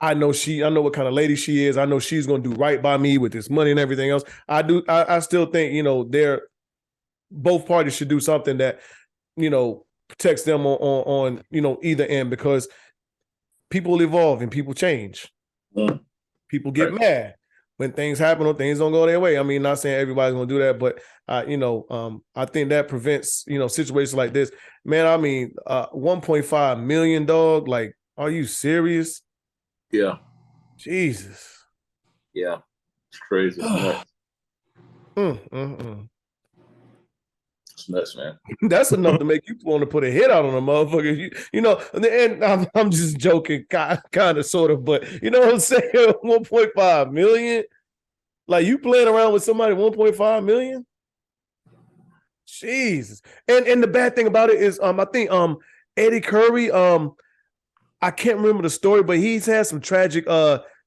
I know what kind of lady she is. I know she's going to do right by me with this money and everything else. I still think, you know, both parties should do something that, you know, protects them on you know, either end, because people evolve and people change. People get mad when things happen or things don't go their way. I mean, not saying everybody's going to do that, but you know, I think that prevents, you know, situations like this. Man, I mean, 1.5 million, dog. Like, are you serious? Yeah. Jesus. Yeah. It's crazy. It's nuts. It's nuts, man. That's enough to make you want to put a hit out on a motherfucker. You know, and I'm just joking, kind of, sort of, but you know what I'm saying? 1.5 million? Like, you playing around with somebody 1.5 million? Jesus. And the bad thing about it is, I think Eddie Curry, I can't remember the story, but he's had some tragic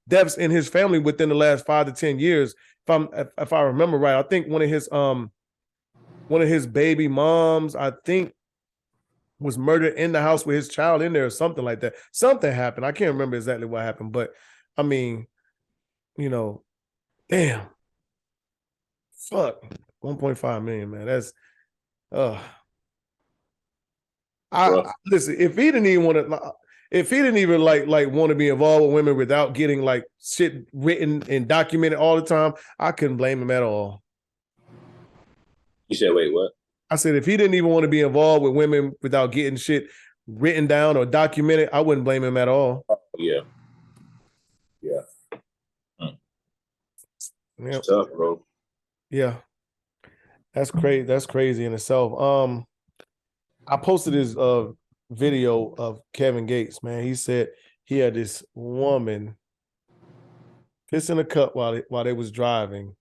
deaths in his family within the last 5 to 10 years. If I remember right, I think one of his baby moms, I think, was murdered in the house with his child in there or something like that. Something happened. I can't remember exactly what happened, but I mean, you know, damn. Fuck. 1.5 million, man. That's listen, if he didn't even want to be involved with women without getting like shit written and documented all the time, I couldn't blame him at all. You said, wait, what? I said, if he didn't even want to be involved with women without getting shit written down or documented, I wouldn't blame him at all. Yeah. It's tough, bro. Yeah. That's crazy. That's crazy in itself. I posted this video of Kevin Gates, man. He said he had this woman piss in a cup while they was driving,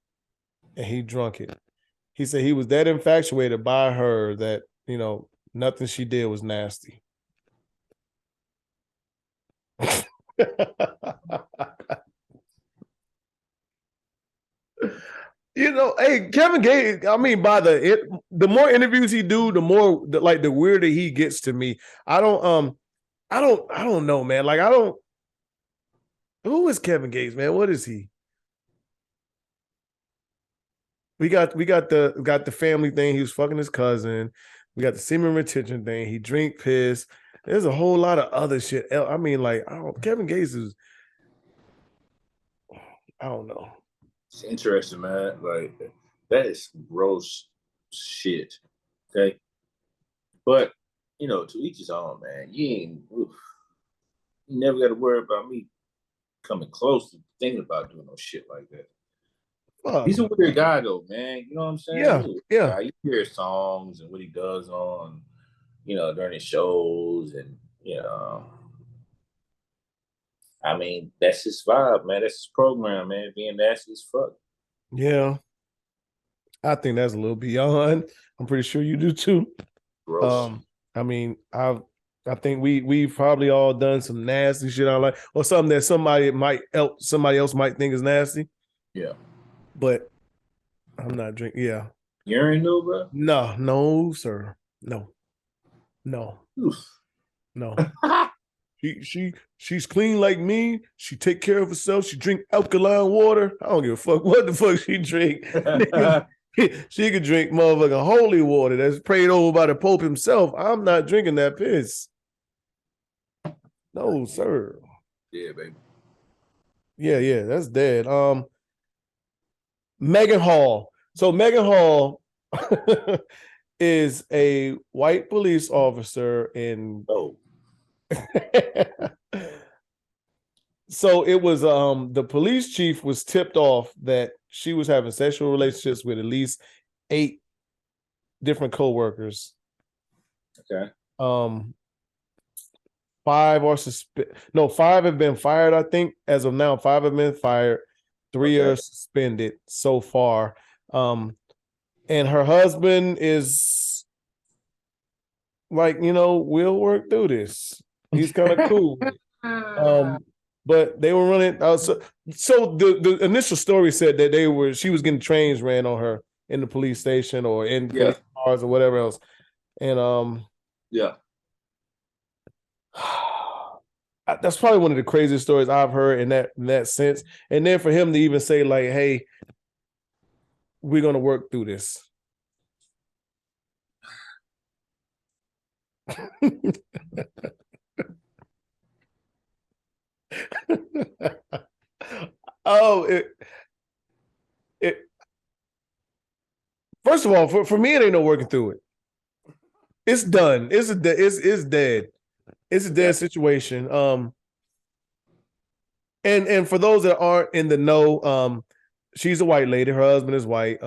and he drunk it. He said he was that infatuated by her that, you know, nothing she did was nasty. You know, hey, Kevin Gates, I mean, the more interviews he do, the more the weirder he gets to me. I don't know, man. Like, who is Kevin Gates, man? What is he? We got the family thing. He was fucking his cousin. We got the semen retention thing. He drink piss. There's a whole lot of other shit. I mean, like, Kevin Gates is, I don't know. It's interesting, man. Like, that is gross shit. Okay. But, you know, to each his own, man. You never got to worry about me coming close to thinking about doing no shit like that. He's a weird guy, though, man. You know what I'm saying? Yeah. You hear his songs and what he does on, during his shows, and I mean, that's his vibe, man. That's his program, man. Being nasty as fuck. Yeah, I think that's a little beyond. I'm pretty sure you do too. Gross. I mean, I think we've probably all done some nasty shit on like, or something that somebody else might think is nasty. Yeah. But I'm not drinking. Yeah. Urine though, bro? No, sir. No. Oof. No. She's clean like me. She take care of herself. She drink alkaline water. I don't give a fuck what the fuck she drink. She could drink motherfucking holy water that's prayed over by the Pope himself. I'm not drinking that piss. No, sir. Yeah, baby. Yeah, that's dead. Megan Hall. So Megan Hall is a white police officer in. Oh. So it was the police chief was tipped off that she was having sexual relationships with at least 8 different co-workers. Okay. 5 have been fired, I think. As of now, 5 have been fired. 3 are suspended so far. And her husband is like, we'll work through this. He's kind of cool. But they were running. So the initial story said that she was getting trains ran on her in the police station or in police cars or whatever else. And that's probably one of the craziest stories I've heard in that sense. And then for him to even say like, "Hey, we're gonna work through this." First of all, for me, it ain't no working through it. It's done. It's dead. It's a dead situation. And for those that aren't in the know, she's a white lady. Her husband is white.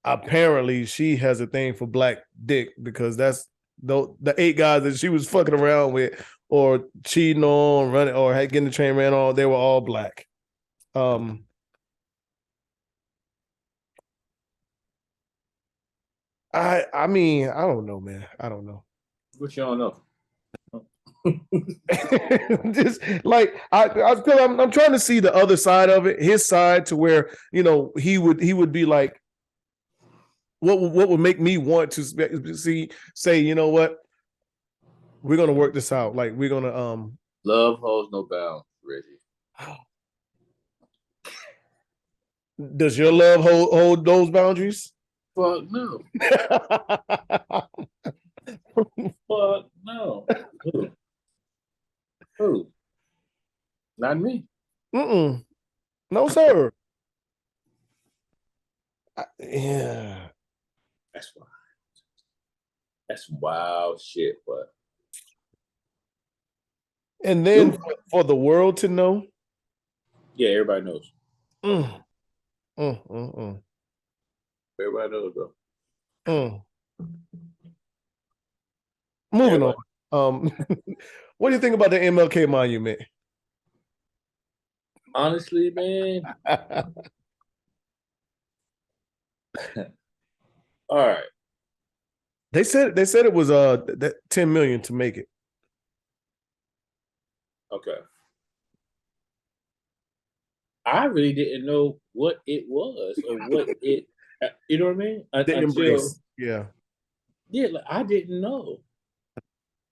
Apparently, she has a thing for black dick because that's the 8 guys that she was fucking around with or cheating on, running, or getting the train ran on. They were all black. I mean, I don't know, man. I don't know. What you don't know? Just like I feel I'm trying to see the other side of it, his side, to where he would be like, what would make me want to say, you know what, we're gonna work this out. Like we're gonna love holds no bounds, Reggie. Does your love hold those boundaries? Fuck no. Fuck no. Who? Not me. No, sir. Yeah. That's wild. That's wild shit, but. And then for the world to know. Yeah, everybody knows. Everybody knows, bro. Moving on. What do you think about the MLK monument? Honestly, man. All right. They said it was that 10 million to make it. Okay. I really didn't know what it was or what it, you know what I mean? Yeah. Yeah, like, I didn't know.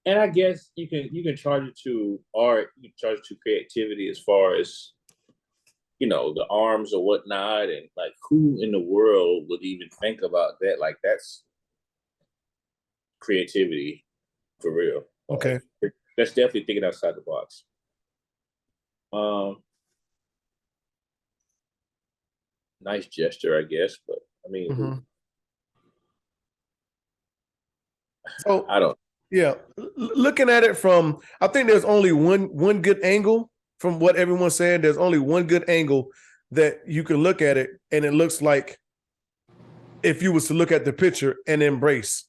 And I guess you can charge it to art, you can charge it to creativity as far as, the arms or whatnot, and like who in the world would even think about that? Like creativity for real. Okay. That's definitely thinking outside the box. Nice gesture, I guess, but I mean, Mm-hmm. So I don't. yeah, looking at it from, I think there's only one good angle from what everyone's saying. There's only one good angle that you can look at it, and it looks like if you was to look at the picture and embrace.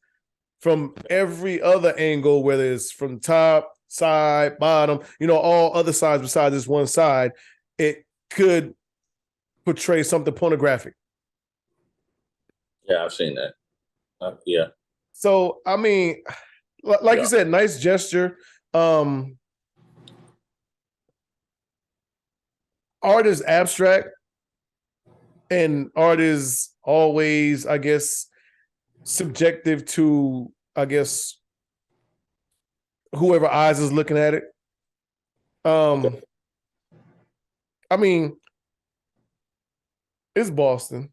From every other angle, whether it's from top, side, bottom, all other sides besides this one side, it could portray something pornographic. Yeah, I've seen that. Yeah. So, I mean, like you said, nice gesture. Art is abstract, and art is always, I guess, subjective to, I guess, whoever eyes is looking at it. I mean, it's Boston.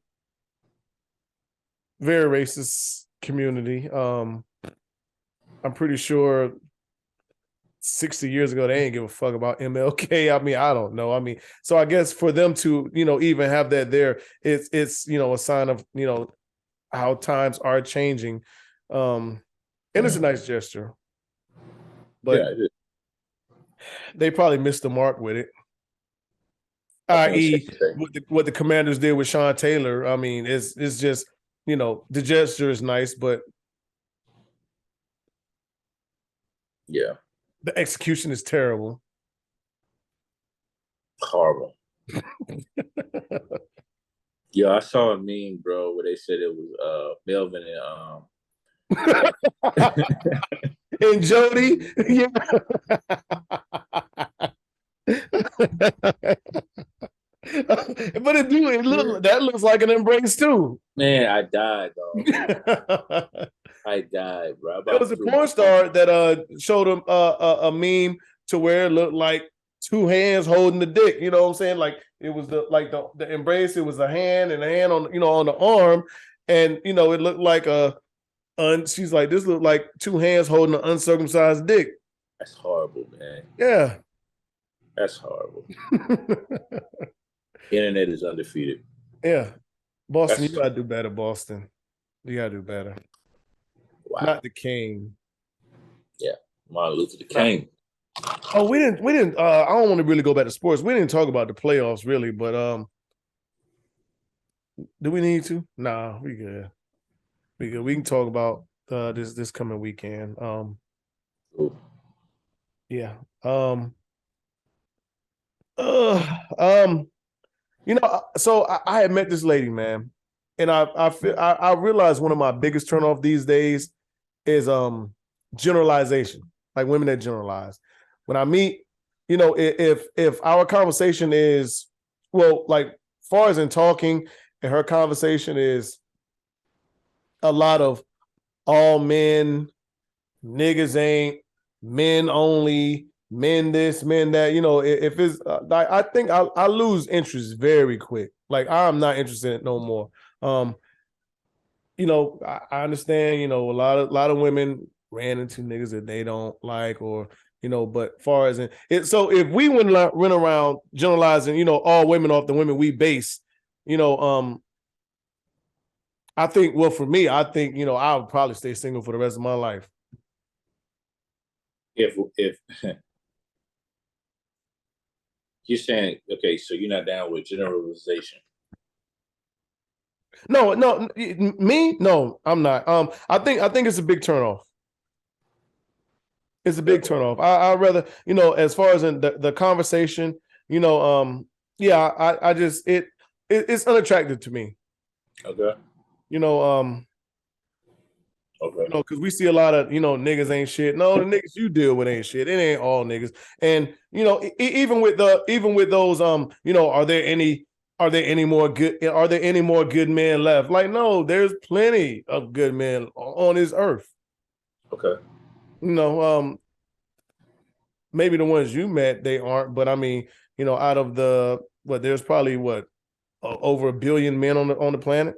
Very racist community. I'm pretty sure 60 years ago they ain't give a fuck about MLK. I mean, I don't know. I mean, so I guess for them to, even have that there, it's a sign of, how times are changing. And it's a nice gesture. But they probably missed the mark with it. I.e., what the Commanders did with Sean Taylor. I mean, it's just, the gesture is nice, but yeah, the execution is terrible. Horrible. Yeah, I saw a meme, bro, where they said it was Melvin and and Jody. Yeah. But that looks like an embrace too. Man, I died, dog. I died, bro. There was a porn star that showed him a meme to where it looked like two hands holding the dick. You know what I'm saying? Like it was the embrace. It was a hand and a hand on on the arm, and it looked like she's like, this looked like two hands holding an uncircumcised dick. That's horrible, man. Yeah, that's horrible. Internet is undefeated. Yeah, Boston, you gotta do better. Boston, you gotta do better. Wow. Not the King. Yeah, Martin Luther the King. Oh, we didn't. I don't want to really go back to sports. We didn't talk about the playoffs really, but do we need to? Nah, we good. We good. We can talk about this coming weekend. Yeah. So I had met this lady, man, and I realized one of my biggest turnoff these days is generalization, like women that generalize. When I meet, if our conversation is, well, like far as in talking, and her conversation is a lot of all men, niggas ain't, men only, men this, men that, if it's, I think I lose interest very quick. Like I'm not interested in it no more. I understand, a lot of women ran into niggas that they don't like, or, but far as in it, so if we went around generalizing, all women off the women we base, I think, well, for me, I think, I would probably stay single for the rest of my life. If you're saying, okay, so you're not down with generalization. No, me? No, I'm not. I think it's a big turnoff. It's a big turnoff. I'd rather, as far as in the conversation, I just it's unattractive to me. Okay. Okay. Because we see a lot of, niggas ain't shit. No, the niggas you deal with ain't shit. It ain't all niggas. And, even with those, are there any more good men left? Like, no, there's plenty of good men on this earth. Okay. Maybe the ones you met, they aren't, but I mean, out of there's probably over 1 billion men on the planet.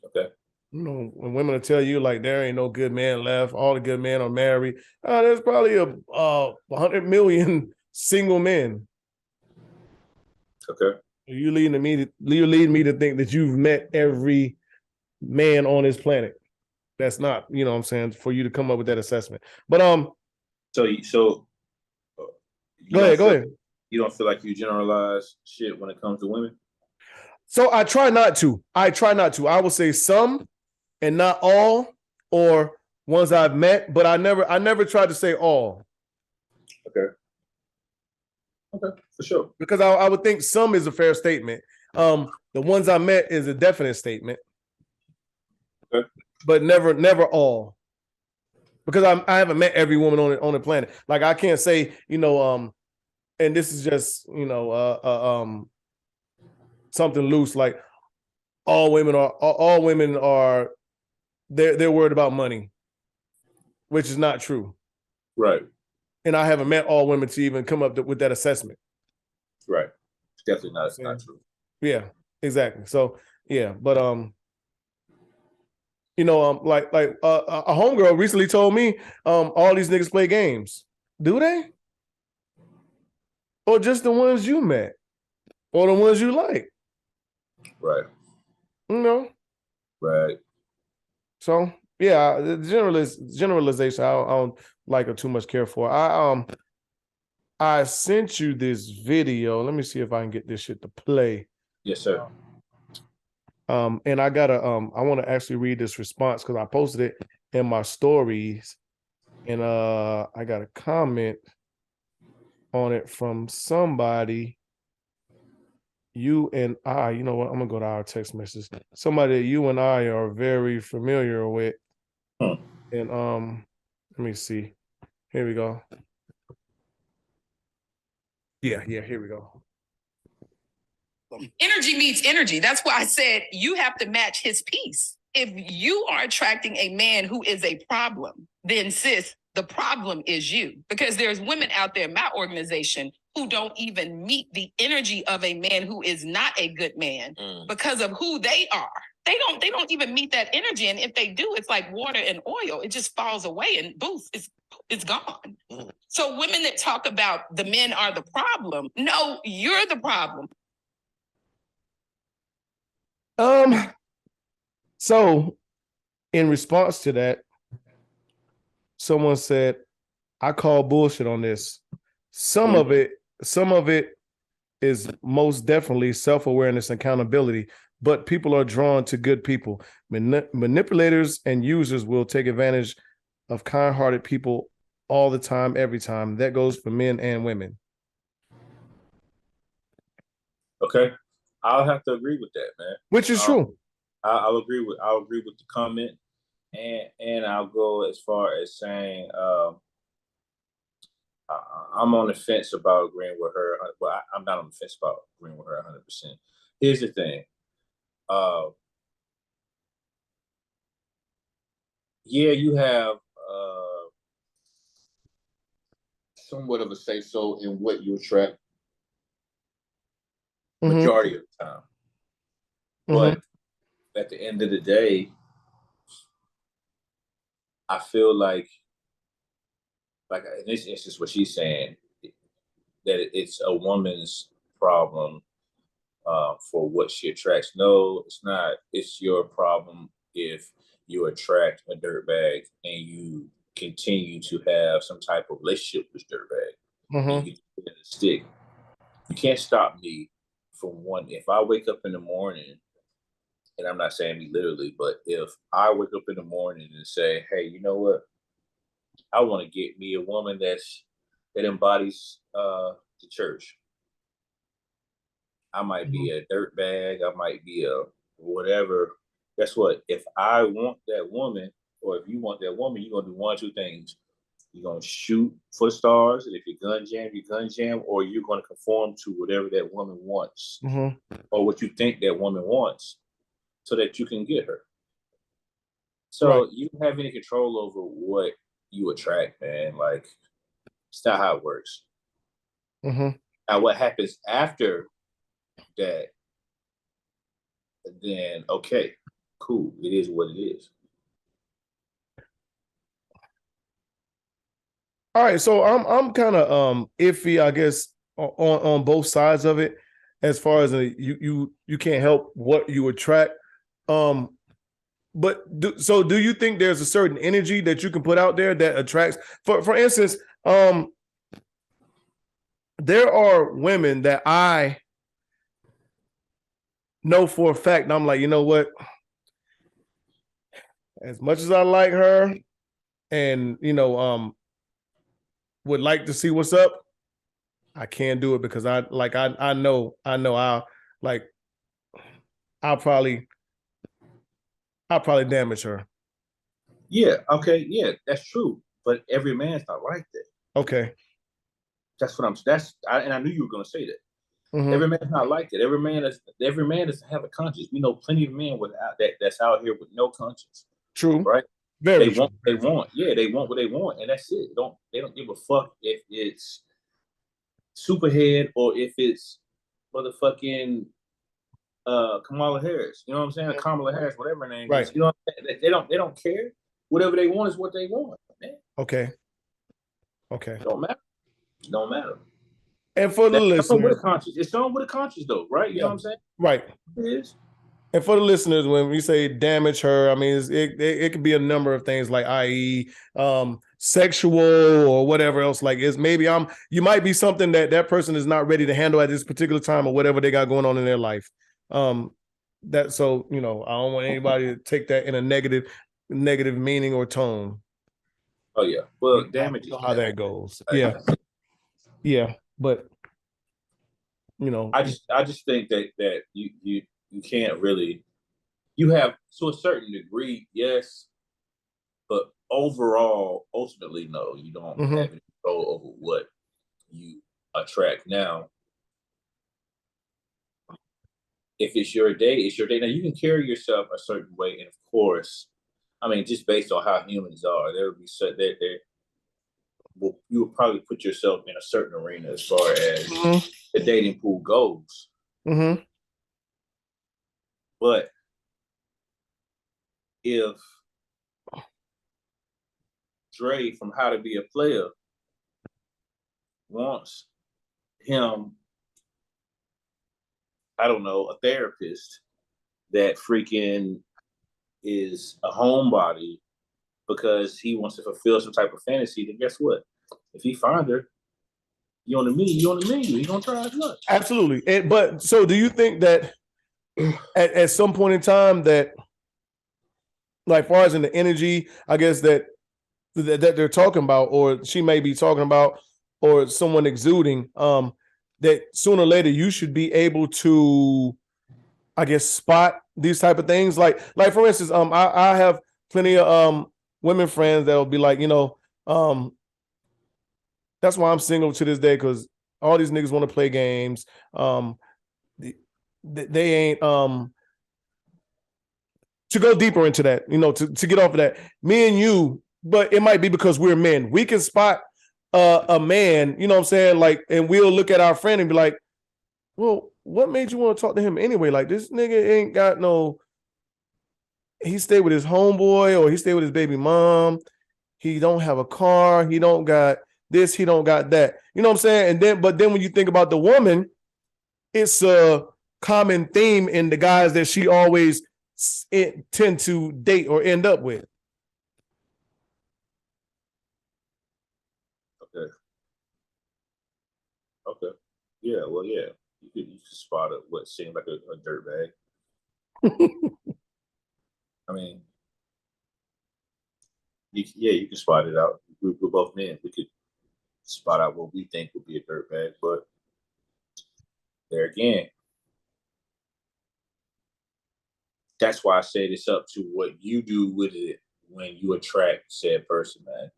Okay. You know, when women will tell you like there ain't no good man left, all the good men are married. There's probably 100 million single men. Okay. You leading me to think that you've met every man on this planet. That's not, you know what I'm saying, for you to come up with that assessment. But So go ahead. You don't feel like you generalize shit when it comes to women? So I try not to. I will say some and not all, or ones I've met, but I never tried to say all. Okay, for sure. Because I would think some is a fair statement. The ones I met is a definite statement. Okay. But never all. Because I haven't met every woman on the planet. Like I can't say, you know, and this is just, you know, something loose, like all women are they're worried about money, which is not true. Right. And I haven't met all women to even come up with that assessment. Right. It's definitely not true. Yeah, exactly. So yeah, but you know, like a homegirl recently told me, all these niggas play games. Do they? Or just the ones you met? Or the ones you like? Right. You know? Right. So yeah, the generalization I don't like or too much care for. I sent you this video. Let me see if I can get this shit to play. Yes, sir. And I gotta I want to actually read this response because I posted it in my stories, and I got a comment on it from somebody. You and I, you know what? I'm gonna go to our text message. Somebody that you and I are very familiar with. And let me see. Here we go. Yeah, here we go. Energy meets energy. That's why I said you have to match his piece. If you are attracting a man who is a problem, then sis, the problem is you. Because there's women out there in my organization who don't even meet the energy of a man who is not a good man because of who they are. They don't even meet that energy. And if they do, it's like water and oil. It just falls away and boof, it's gone. So women that talk about the men are the problem, no, you're the problem. So in response to that, someone said, I call bullshit on this. Some of it is most definitely self-awareness and accountability, but people are drawn to good people. Manipulators and users will take advantage of kind-hearted people all the time, every time. That goes for men and women. Okay. I'll have to agree with that, man. Which is true. I'll agree with the comment, and I'll go as far as saying I'm on the fence about agreeing with her. Well, I'm not on the fence about agreeing with her 100%. Here's the thing. Yeah, you have somewhat of a say-so in what you attract majority of the time. But at the end of the day, I feel like in this instance, what she's saying, that it's a woman's problem for what she attracts. No, it's not. It's your problem if you attract a dirtbag and you continue to have some type of relationship with this dirtbag. And you get a stick. You can't stop me from one. If I wake up in the morning, and I'm not saying me literally, but if I wake up in the morning and say, hey, you know what? I want to get me a woman that embodies the church. I might be a dirtbag. I might be a whatever. Guess what? If I want that woman, or if you want that woman, you're going to do one or two things. You're going to shoot for the stars, and if you gun jam, or you're going to conform to whatever that woman wants, or what you think that woman wants, so that you can get her. So you don't have any control over what you attract, man. Like, it's not how it works. Now, what happens after that, then okay. cool. It is what it is. All right, so I'm kind of iffy, I guess, on both sides of it, as far as you can't help what you attract. But do you think there's a certain energy that you can put out there that attracts? For instance, there are women that I know for a fact, and I'm like, you know what? As much as I like her, and would like to see what's up, I can't do it because I know I'll probably damage her. Yeah. Okay. Yeah, that's true. But every man's not like that. Okay. That's what and I knew you were going to say that. Mm-hmm. Every man's not like that. Every man doesn't have a conscience. We know plenty of men that's out here with no conscience. True. Right? Very true. They want what they want, and that's it. They don't give a fuck if it's Superhead or if it's motherfucking Kamala Harris. You know what I'm saying? Kamala Harris, whatever her name is. You know what I'm saying? They don't care. Whatever they want is what they want, man. Okay. It don't matter. And for the listeners, it's someone with a conscience, though, right? You know what I'm saying? Right. It is. And for the listeners, when we say damage her, I mean it could be a number of things, like i.e. Sexual or whatever else. Like it's maybe you might be something that person is not ready to handle at this particular time or whatever they got going on in their life. I don't want anybody to take that in a negative meaning or tone. Oh yeah. Well, damage is how that goes. Yeah. Yeah. But I just think that you can't really, you have to a certain degree, yes, but overall, ultimately, no, you don't have any control over what you attract. Now, if it's your day, it's your day. Now you can carry yourself a certain way, and of course, I mean, just based on how humans are, there would be you would probably put yourself in a certain arena as far as the dating pool goes. Mm-hmm. But if Dre from How to Be a Player wants him, I don't know, a therapist that freaking is a homebody because he wants to fulfill some type of fantasy, then guess what? If he finds her, you on the menu. He's gonna try his luck. Absolutely. But so do you think that at some point in time that, like, far as in the energy, I guess that they're talking about, or she may be talking about, or someone exuding, that sooner or later you should be able to, I guess, spot these type of things. Like for instance, I have plenty of women friends that will be like, that's why I'm single to this day, because all these niggas want to play games. They ain't to go deeper into that, to get off of that. Me and you, but it might be because we're men. We can spot a man, you know what I'm saying? Like, and we'll look at our friend and be like, well, what made you want to talk to him anyway? Like, this nigga ain't got he stayed with his homeboy, or he stayed with his baby mom. He don't have a car. He don't got this. He don't got that. You know what I'm saying? But then when you think about the woman, it's a common theme in the guys that she always tend to date or end up with. Okay. Yeah. Well, yeah. You can spot what seemed like a dirt bag. I mean, you can spot it out. We're both men. We could spot out what we think would be a dirt bag, but there again, that's why I said it's up to what you do with it when you attract said person, man.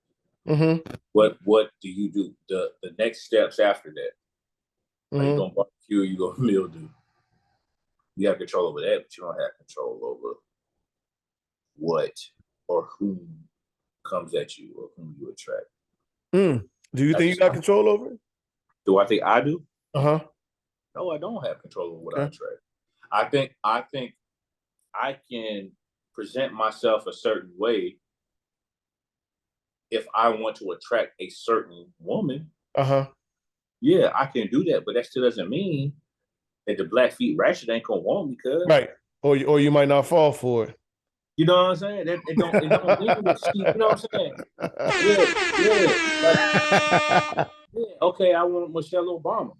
Mm-hmm. What do you do? The next steps after that. Are you gonna barbecue or you gonna mildew? You have control over that, but you don't have control over what or whom comes at you or whom you attract. Do you think you got control over it? Do I think I do? Uh-huh. No, I don't have control over what I attract. I think I can present myself a certain way if I want to attract a certain woman. Yeah, I can do that, but that still doesn't mean that the Black Feet Ratchet ain't gonna want me, cuz. Right. Or you might not fall for it. You know what I'm saying? It don't mean that she, you know what I'm saying? Okay, I want Michelle Obama.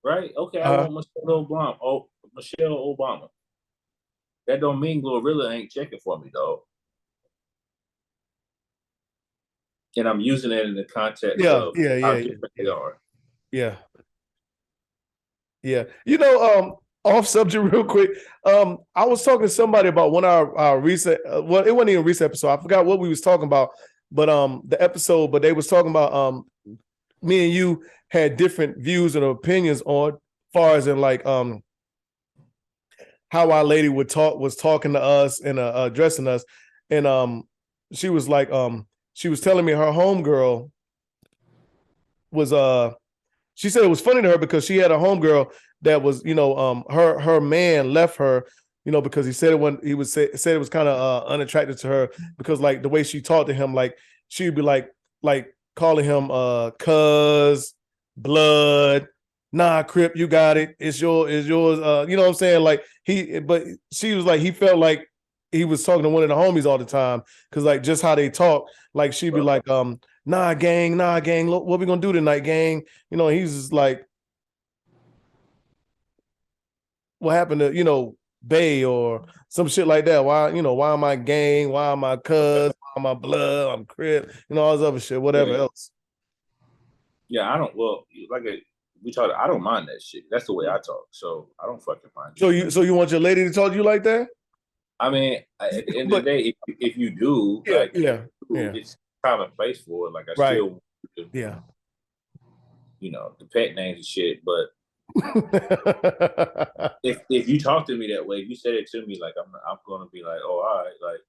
Right? Okay, I want Michelle Obama. Oh, Michelle Obama. That don't mean Glorilla ain't checking for me, dog. And I'm using it in the context of how different they are. Yeah. Yeah. You know, off subject real quick. I was talking to somebody about one of our recent, well, it wasn't even a recent episode. I forgot what we was talking about, but the episode, but they was talking about me and you had different views and opinions on far as in like how our lady was talking to us and addressing us. And she was like, she was telling me her homegirl was she said it was funny to her because she had a homegirl that was, you know, her man left her, you know, because he said it when he was said it was kind of unattractive to her because like the way she talked to him, like she would be like calling him cuz, blood, nah, Crip, you got it, it's yours, you know what I'm saying? Like but she was like, he felt like he was talking to one of the homies all the time because like just how they talk, like she'd be like, nah, gang, look, what we gonna do tonight, gang? You know, he's just like, what happened to, you know, Bay or some shit like that? Why am I gang? Why am I cuz? Why am I blood? I'm Crip, you know, all this other shit, whatever else. Yeah, I don't, well, like we talk, I don't mind that shit. That's the way I talk. So I don't fucking mind. So you want your lady to talk to you like that? I mean, at the end of the day, if you do, it's commonplace for it. Like I still, you know, the pet names and shit. But if you talk to me that way, if you say it to me, like I'm gonna be like, oh, all right, like,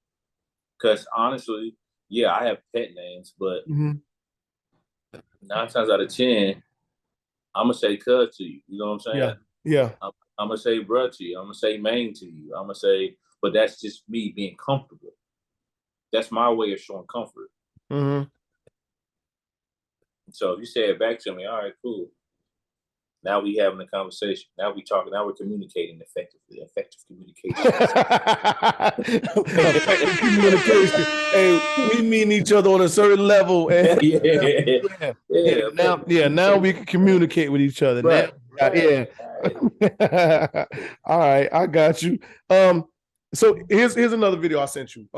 because honestly, yeah, I have pet names, but 9 times out of 10, I'm gonna say cuz to you. You know what I'm saying? Yeah. I'm gonna say bruh to you. I'm gonna say main to you. I'm gonna say. But that's just me being comfortable. That's my way of showing comfort. So if you say it back to me, all right, cool. Now we having a conversation. Now we talking. Now we're communicating effectively. Effective communication. Effective communication. Hey, we meet each other on a certain level. And now we can communicate with each other. Right. Now, all right, I got you. So here's another video I sent you.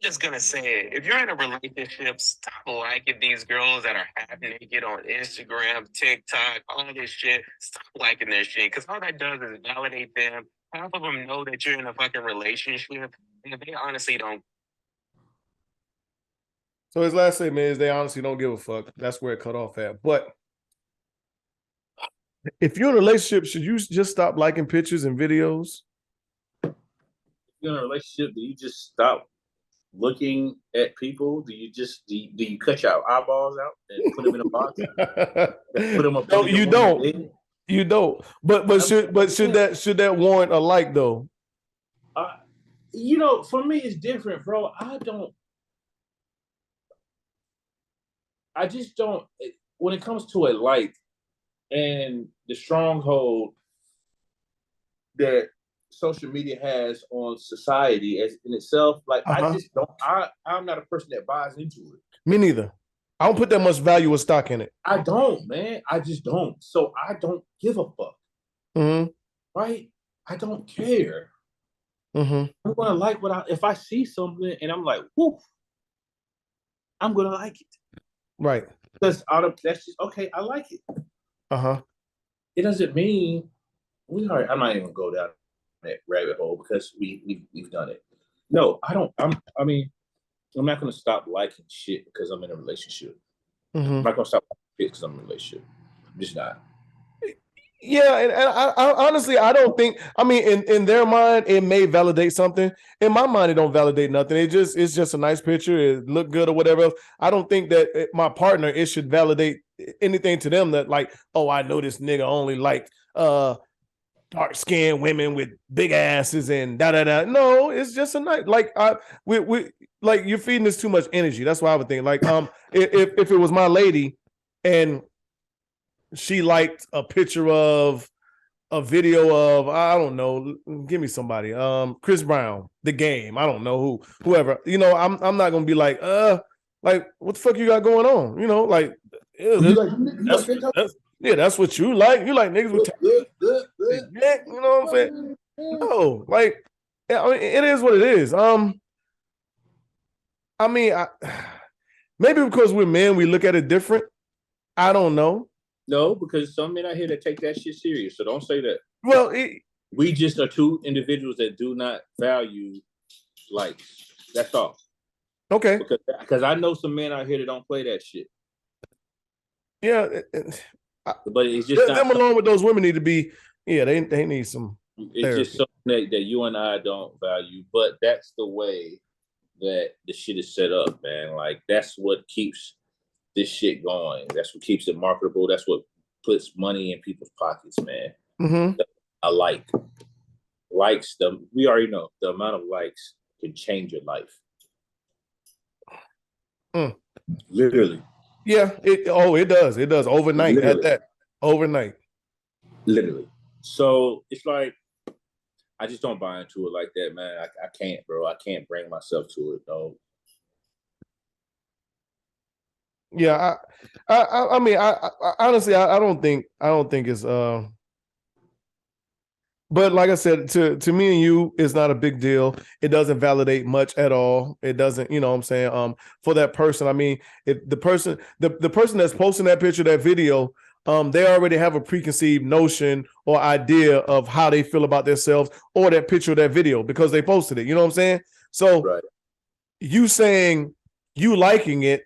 Just gonna say, if you're in a relationship, stop liking these girls that are half naked on Instagram, TikTok, all this shit. Stop liking their shit, because all that does is validate them. Half of them know that you're in a fucking relationship, and they honestly don't. So his last statement is they honestly don't give a fuck. That's where it cut off at. But if you're in a relationship, should you just stop liking pictures and videos? If you're in a relationship, do you just stop looking at people? Do you just do you cut your eyeballs out and put them in a box? Put them up. No, you don't. You don't. But should that warrant a like though? You know, for me it's different, bro. I just don't. When it comes to a like and the stronghold that social media has on society as in itself, like I just don't. I'm not a person that buys into it. Me neither. I don't put that much value or stock in it. I don't, man. I just don't. So I don't give a fuck. Right? I don't care. I'm gonna like if I see something and I'm like, whoo, I'm gonna like it. Right. Because that's just okay. I like it. It doesn't mean I'm not even gonna go down that rabbit hole because we've done it. No, I don't. I'm not gonna stop liking shit because I'm in a relationship. I'm not gonna stop liking shit because I'm in a relationship. I'm just not. Yeah, and I honestly, I don't think. I mean, in their mind, it may validate something. In my mind, it don't validate nothing. It's just a nice picture. It look good or whatever else. I don't think that my partner it should validate anything to them that like, oh, I know this nigga only liked dark skinned women with big asses and da da da. No, it's just a night. Like we like you're feeding this too much energy. That's why I would think. Like if it was my lady and she liked a picture of a video of, I don't know, give me somebody, Chris Brown, The Game, I don't know whoever, I'm not gonna be like what the fuck you got going on, like, that's what you like niggas with you know what I'm saying? No, like, I mean, it is what it is. I mean, maybe because we're men, we look at it different. I don't know. No, because some men out here that take that shit serious. So don't say that. Well, we just are two individuals that do not value likes. That's all. Okay. Because I know some men out here that don't play that shit. Yeah. But it's just them along with those women need to be, they need some It's therapy. just something that you and I don't value. But that's the way that the shit is set up, man. Like, that's what keeps this shit going. That's what keeps it marketable. That's what puts money in people's pockets, man. Mm-hmm. I like likes. We already know the amount of likes can change your life. Literally. Yeah. It does. It does overnight. Literally. At that overnight. Literally. So it's like, I just don't buy into it like that, man. I can't, bro. I can't bring myself to it, though. Yeah, I mean, I honestly, I don't think it's but like I said, to me and you, it's not a big deal. It doesn't validate much at all. It doesn't, you know what I'm saying? For that person, I mean, if the person that's posting that picture, that video, they already have a preconceived notion or idea of how they feel about themselves or that picture or that video because they posted it. You know what I'm saying? So right. You saying you liking it,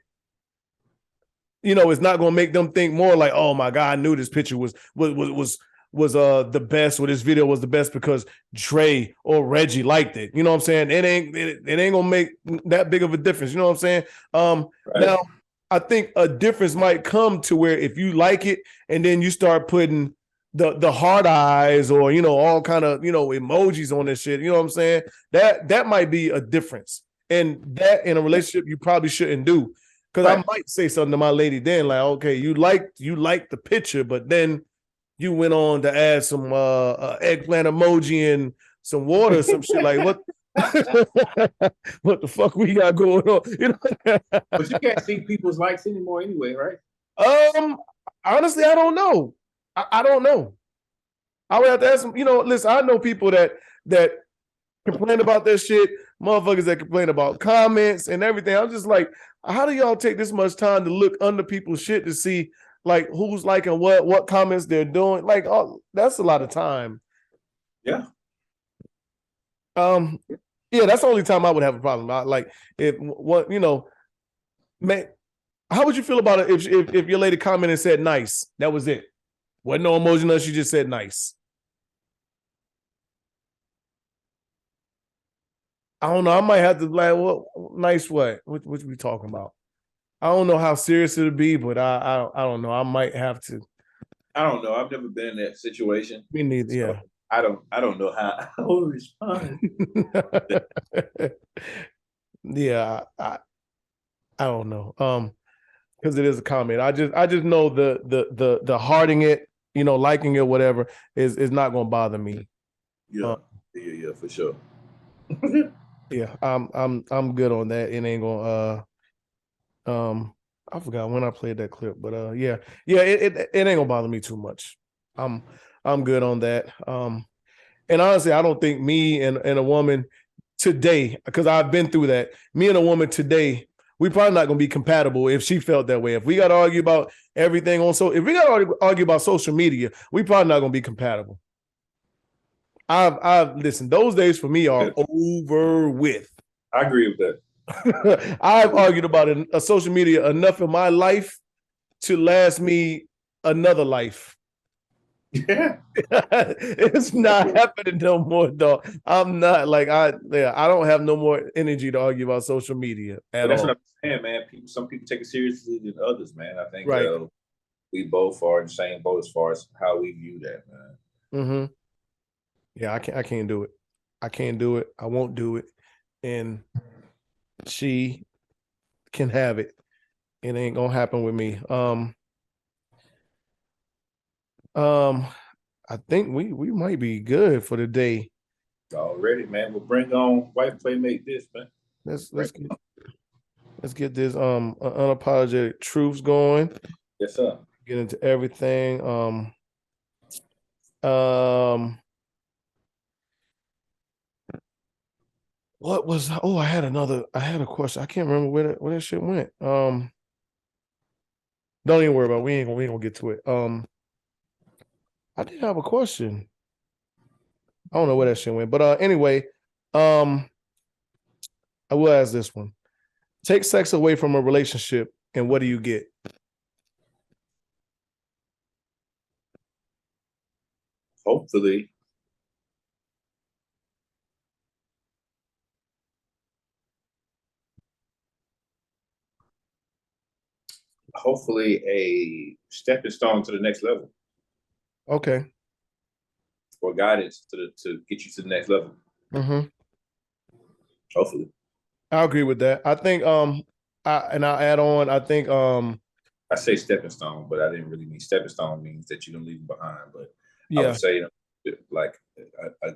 it's not going to make them think more like, oh my God, I knew this picture was the best, or this video was the best because Dre or Reggie liked it. You know what I'm saying? It ain't going to make that big of a difference. You know what I'm saying? Right. Now, I think a difference might come to where if you like it and then you start putting the heart eyes or, all kind of, emojis on this shit, you know what I'm saying? That might be a difference. And that in a relationship, you probably shouldn't do. Because I might say something to my lady then, like, okay, you liked the picture, but then you went on to add some eggplant emoji and some water or some shit. Like, what what the fuck we got going on? But you can't see people's likes anymore anyway, right? Honestly, I don't know. I don't know. I would have to ask them, listen, I know people that complain about that shit, motherfuckers that complain about comments and everything. I'm just like, how do y'all take this much time to look under people's shit to see like who's liking what comments they're doing? Like, that's a lot of time. Yeah. Yeah, that's the only time I would have a problem. Man, how would you feel about it if your lady commented and said nice? That was it. Wasn't no emoji, no, she just said nice. I don't know. I might have to like, what nice what? What we talking about? I don't know how serious it'll be, but I don't know. I might have to. I don't know. I've never been in that situation. Me neither. So yeah. I don't know how I will respond. Yeah, I don't know. Because it is a comment. I just know the hearting it, liking it, whatever, is not gonna bother me. Yeah, yeah, for sure. Yeah, I'm good on that. It ain't gonna I forgot when I played that clip, but yeah, it ain't gonna bother me too much. I'm good on that. And honestly, I don't think me and a woman today, because I've been through that, me and a woman today, we probably not gonna be compatible if she felt that way. If we gotta argue about everything if we gotta argue about social media, we probably not gonna be compatible. I've listen, those days for me are over with. I agree with that. I've argued about a social media enough in my life to last me another life. Yeah. It's not happening no more, dog. I'm not like I don't have no more energy to argue about social media at That's all. what I'm saying, man. Some people take it seriously than others, man. I think right. We both are in the same boat as far as how we view that, man. Mm-hmm. Yeah, I can't do it. I can't do it. I won't do it. And she can have it. It ain't gonna happen with me. I think we might be good for the day. Already, man. We'll bring on Wife Playmate this, man. Let's get this unapologetic truths going. Yes, sir. Get into everything. What was I had a question. I can't remember where that shit went. Don't even worry about it. We ain't gonna get to it. I did have a question. I don't know where that shit went, but anyway, I will ask this one. Take sex away from a relationship, and what do you get? Hopefully, a stepping stone to the next level. Okay. Or guidance to get you to the next level. Mm-hmm. Hopefully. I agree with that. I think I'll add on, I think I say stepping stone, but I didn't really mean stepping stone means that you don't leave them behind. But yeah. I would say like a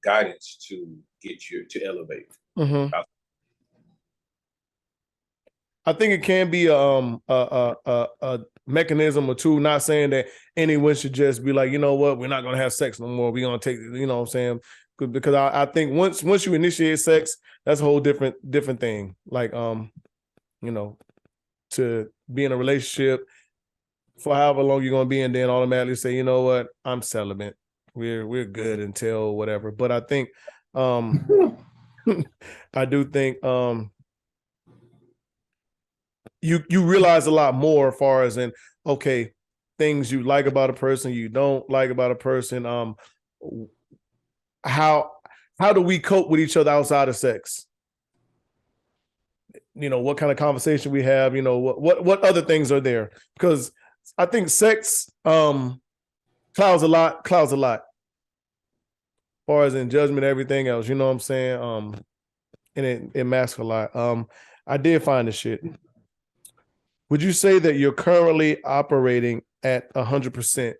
guidance to get you to elevate. Mm-hmm. I think it can be a mechanism or two. Not saying that anyone should just be like, you know what, we're not gonna have sex no more. We're gonna take, you know what I'm saying? Because I think once you initiate sex, that's a whole different thing. Like you know, to be in a relationship for however long you're gonna be, and then automatically say, you know what, I'm celibate. We're good until whatever. But I think I do think you realize a lot more as far as in, okay, things you like about a person, you don't like about a person. How do we cope with each other outside of sex? You know, what kind of conversation we have, you know, what other things are there? Because I think sex clouds a lot, as far as in judgment, everything else, you know what I'm saying? And it masks a lot. I did find the shit. Would you say that you're currently operating at 100%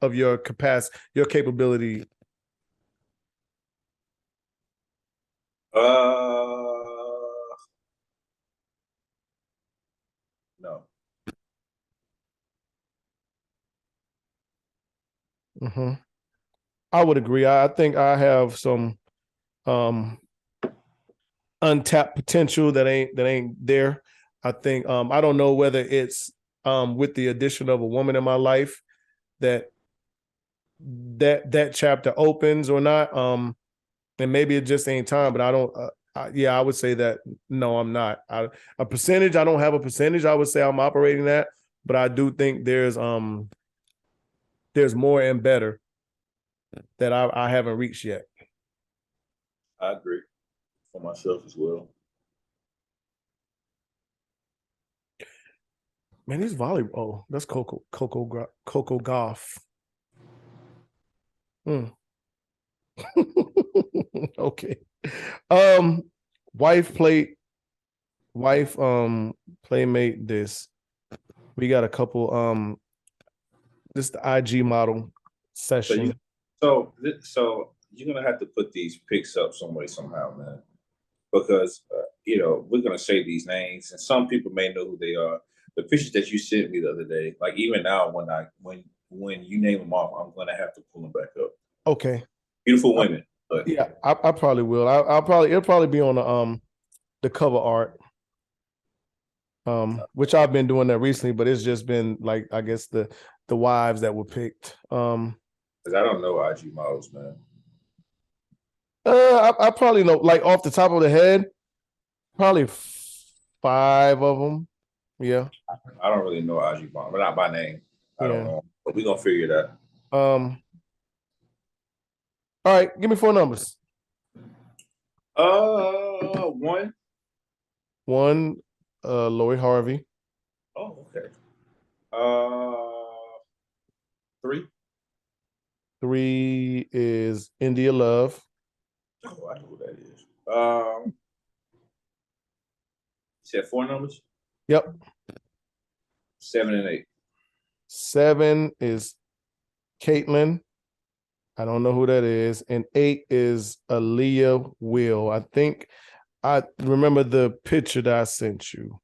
of your capacity, your capability? No. Mm-hmm. I would agree. I think I have some untapped potential that ain't there. I think I don't know whether it's with the addition of a woman in my life that chapter opens or not. And maybe it just ain't time, but I don't I would say that no, I'm not. A percentage, I don't have a percentage I would say I'm operating at, but I do think there's more and better that I haven't reached yet. I agree for myself as well. Man, these volleyball. Oh, that's Coco Golf. Okay. Wife playmate this. We got a couple this the IG model session. So you're gonna have to put these pics up some way somehow, man, because you know we're gonna say these names, and some people may know who they are. The pictures that you sent me the other day, like even now, when you name them off, I'm gonna have to pull them back up. Okay. Beautiful women. But yeah, I probably will. It'll probably be on the cover art. Which I've been doing that recently, but it's just been like I guess the wives that were picked. Because I don't know IG models, man. I probably know, like off the top of the head, probably 5 of them. Yeah. I don't really know IG models, but not by name. I don't know, but we're gonna figure it out. All right, give me 4 numbers. 1. Lori Harvey. Oh, okay. 3. 3 is India Love. Oh, I know who that is. You said 4 numbers? Yep. 7 and 8. 7 is Caitlyn. I don't know who that is. And 8 is Aaliyah Will. I think I remember the picture that I sent you.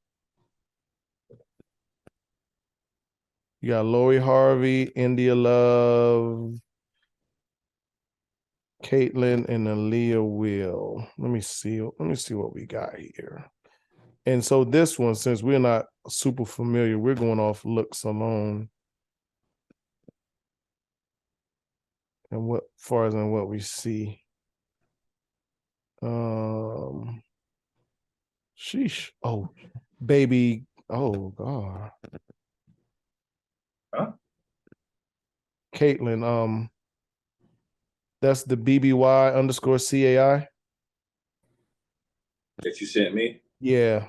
You got Lori Harvey, India Love, Caitlyn, and Aaliyah Will. Let me see what we got here. And so this one, since we're not super familiar, we're going off looks alone. And what far as in what we see. Sheesh. Oh, baby. Oh God. Huh? Caitlyn, that's the BBY_CAI. That you sent me? Yeah.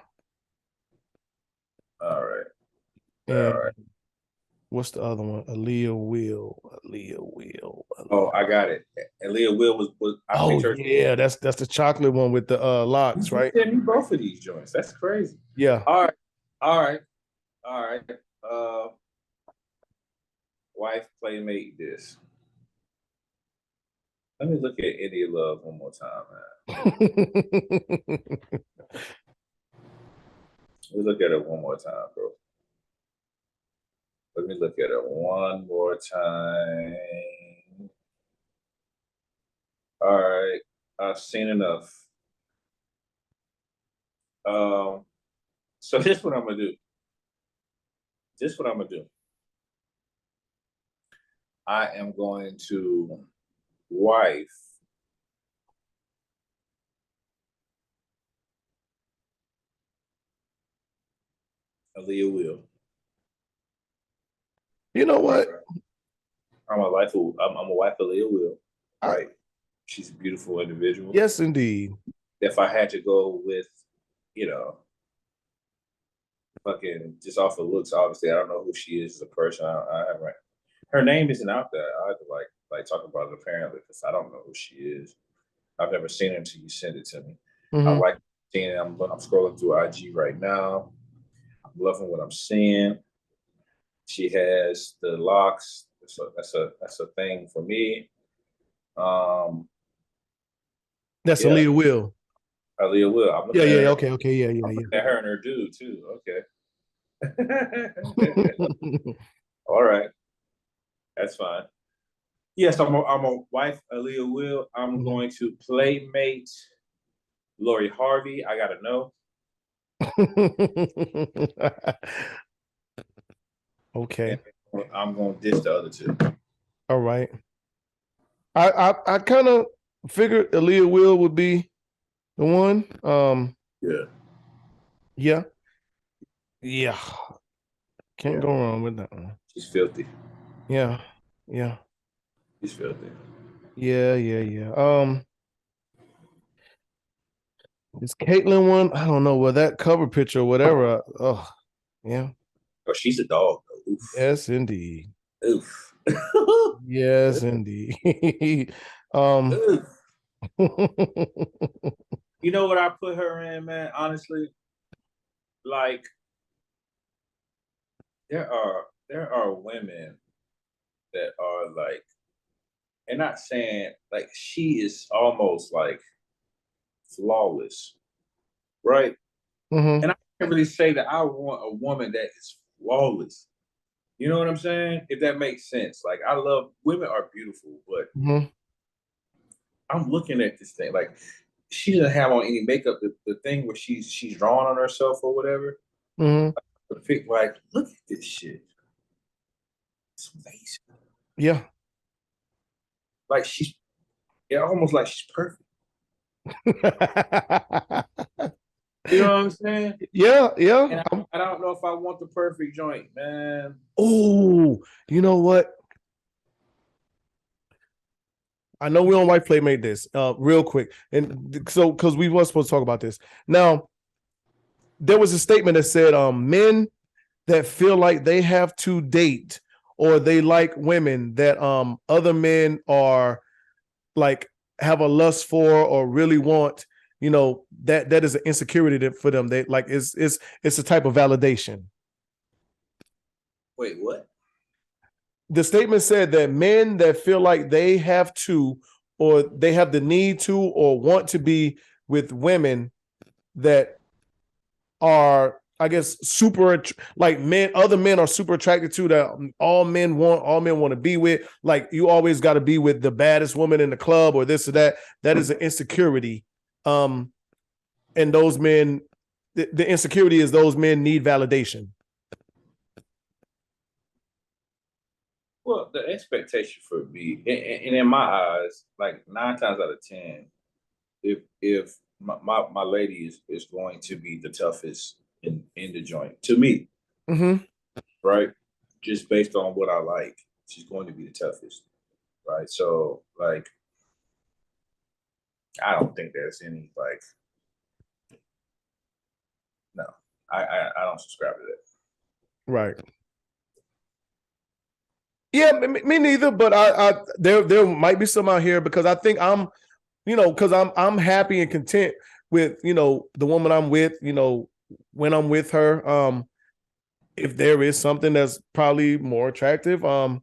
All right. And All right. what's the other one? Aaliyah Will. Oh, I got it. And Leah Will was I Oh picked her. yeah, that's the chocolate one with the locks, right? You sent me both of these joints. That's crazy. Yeah. All right. Wife, playmate, this. Let me look at India Love one more time, man. Let me look at it one more time, bro. Let me look at it one more time. All right. I've seen enough. So this is what I'm gonna do. I am going to wife Aaliyah Will. You know what? I'm a wife of Aaliyah Will. Right. She's a beautiful individual. Yes, indeed. If I had to go with, fucking just off of looks, obviously I don't know who she is as a person. I haven't. Her name isn't out there. I have to like talk about it apparently because I don't know who she is. I've never seen her until you send it to me. Mm-hmm. I like seeing it. I'm scrolling through IG right now. I'm loving what I'm seeing. She has the locks. That's a thing for me. That's Aaliyah Will. Aaliyah Will. I'm yeah. her. Okay. Yeah. I'm looking at her and her dude too. Okay. All right. That's fine. Yes, I'm a wife, Aaliyah Will. I'm going to playmate Lori Harvey. I gotta know. Okay. And I'm gonna dish the other two. All right. I kind of figured Aaliyah Will would be the one. Yeah. Can't go wrong with that one. She's filthy. Yeah. She's filthy. Yeah. Is Caitlyn one? I don't know. Well, that cover picture or whatever. Yeah. Oh, she's a dog. Oof. Yes, indeed. Oof. Yes, indeed. Oof. You know what I put her in, man? Honestly, like there are women that are like, and not saying like she is almost like flawless, right? Mm-hmm. And I can't really say that I want a woman that is flawless. You know what I'm saying? If that makes sense. Like I love women are beautiful, but I'm looking at this thing like she doesn't have on any makeup. The thing where she's drawn on herself or whatever. Like, look at this shit. It's amazing. Yeah. Like almost like she's perfect. You know what I'm saying? Yeah. And I don't know if I want the perfect joint, man. Oh, you know what? I know we don't like playmate this real quick. And so, because we were supposed to talk about this. Now, there was a statement that said men that feel like they have to date or they like women that other men are like have a lust for or really want, that is an insecurity for them. They like it's a type of validation. Wait, what? The statement said that men that feel like they have to, or they have the need to, or want to be with women that are, I guess, super, like other men are super attracted to, that all men want to be with. Like, you always got to be with the baddest woman in the club or this or that. That is an insecurity. And those men, the insecurity is those men need validation. Well, the expectation for me, and in my eyes, like 9 times out of 10, if my lady is going to be the toughest in the joint to me, right? Just based on what I like, she's going to be the toughest, right? So, like, I don't think there's any like, no, I don't subscribe to that. Right. Yeah, me neither. But I there might be some out here, because I think because I'm happy and content with the woman I'm with. When I'm with her, if there is something that's probably more attractive, I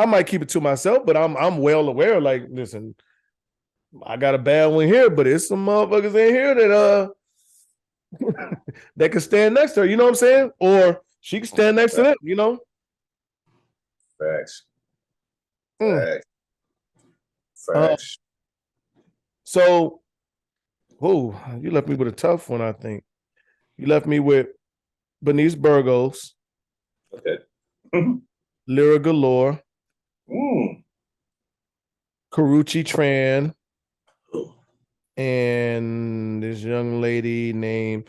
might keep it to myself. But I'm well aware. Like, listen, I got a bad one here, but there's some motherfuckers in here that that can stand next to her. You know what I'm saying? Or she can stand next to them. Facts. Mm. Facts. So, you left me with a tough one, I think. You left me with Bernice Burgos. Okay. Lyra Galore. Mm. Karuchi Tran. And this young lady named,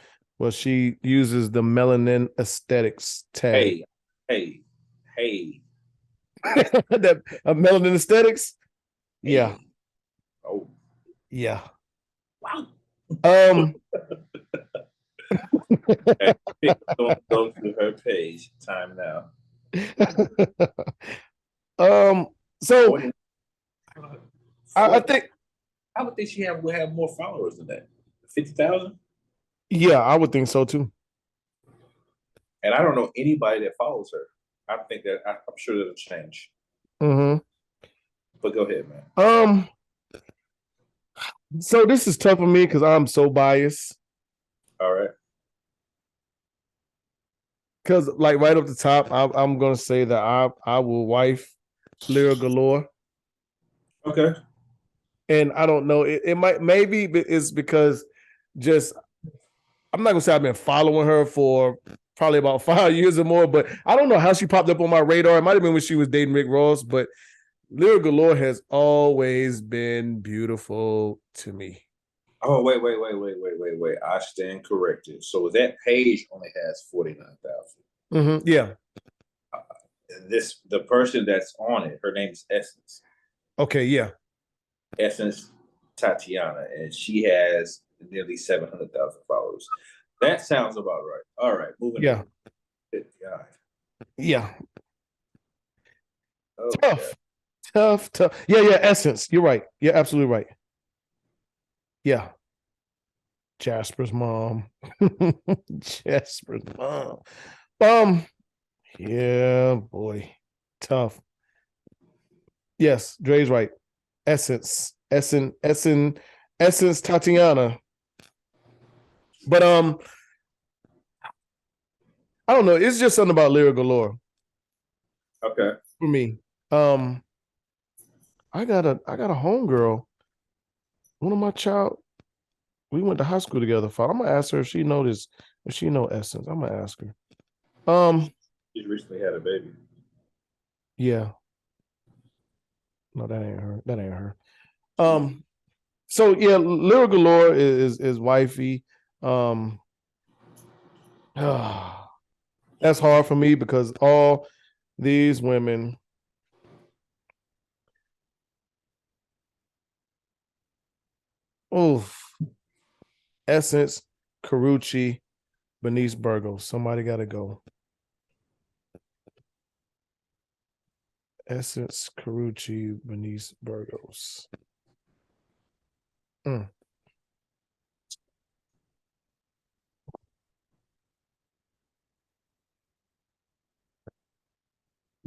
she uses the melanin aesthetics tag. Hey. That melanin aesthetics? Hey. Yeah. Oh. Yeah. Wow. Don't go to her page. Time now. So I think I would think she would have more followers than that. 50,000? Yeah, I would think so too. And I don't know anybody that follows her. I think that I'm sure that'll change. Mm-hmm. But go ahead, man. So this is tough for me because I'm so biased. All right. Because like right up the top, I'm gonna say that I will wife Lyra Galore. Okay. And I don't know, it might, maybe it's because just, I'm not gonna say I've been following her for probably about 5 years or more, but I don't know how she popped up on my radar. It might have been when she was dating Rick Ross, but Lyra Galore has always been beautiful to me. Oh, wait. I stand corrected. So that page only has 49,000. Yeah. The person that's on it, her name is Essence. Okay, yeah. Essence Tatiana, and she has nearly 700,000 followers. That sounds about right. All right, moving on. Good God. Yeah. Oh, Tough. Yeah, Essence. You're right. You're absolutely right. Yeah. Jasper's mom. Jasper's mom. Yeah, boy. Tough. Yes, Dre's right. Essence Tatiana. But I don't know. It's just something about Lyra Galore. Okay. For me. I got a homegirl. One of my we went to high school together. I'm gonna ask her if she know Essence. I'm gonna ask her. She recently had a baby. Yeah. No, that ain't her. So yeah, Lyra Galore is wifey. That's hard for me because all these women. Essence, Karuchi, Bernice Burgos. Somebody got to go. Essence, Carucci, Bernice Burgos.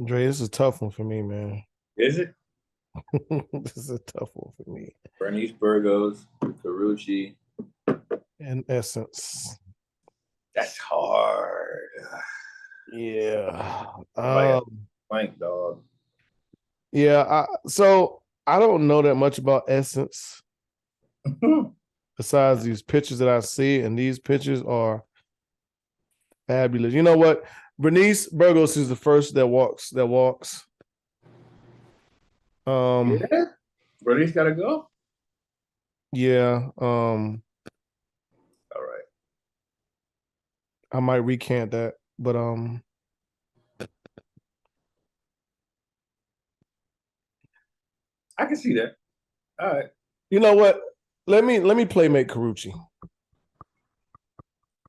Dre, this is a tough one for me, man. Is it? This is a tough one for me. Bernice Burgos, Carucci. And Essence. That's hard. Yeah. Blank, dog. Yeah. So I don't know that much about Essence. Besides these pictures that I see, and these pictures are fabulous. You know what? Bernice Burgos is the first that walks. Yeah. Bernice gotta go. Yeah. All right. I might recant that, but I can see that. All right. you know what? Let me playmate Carucci.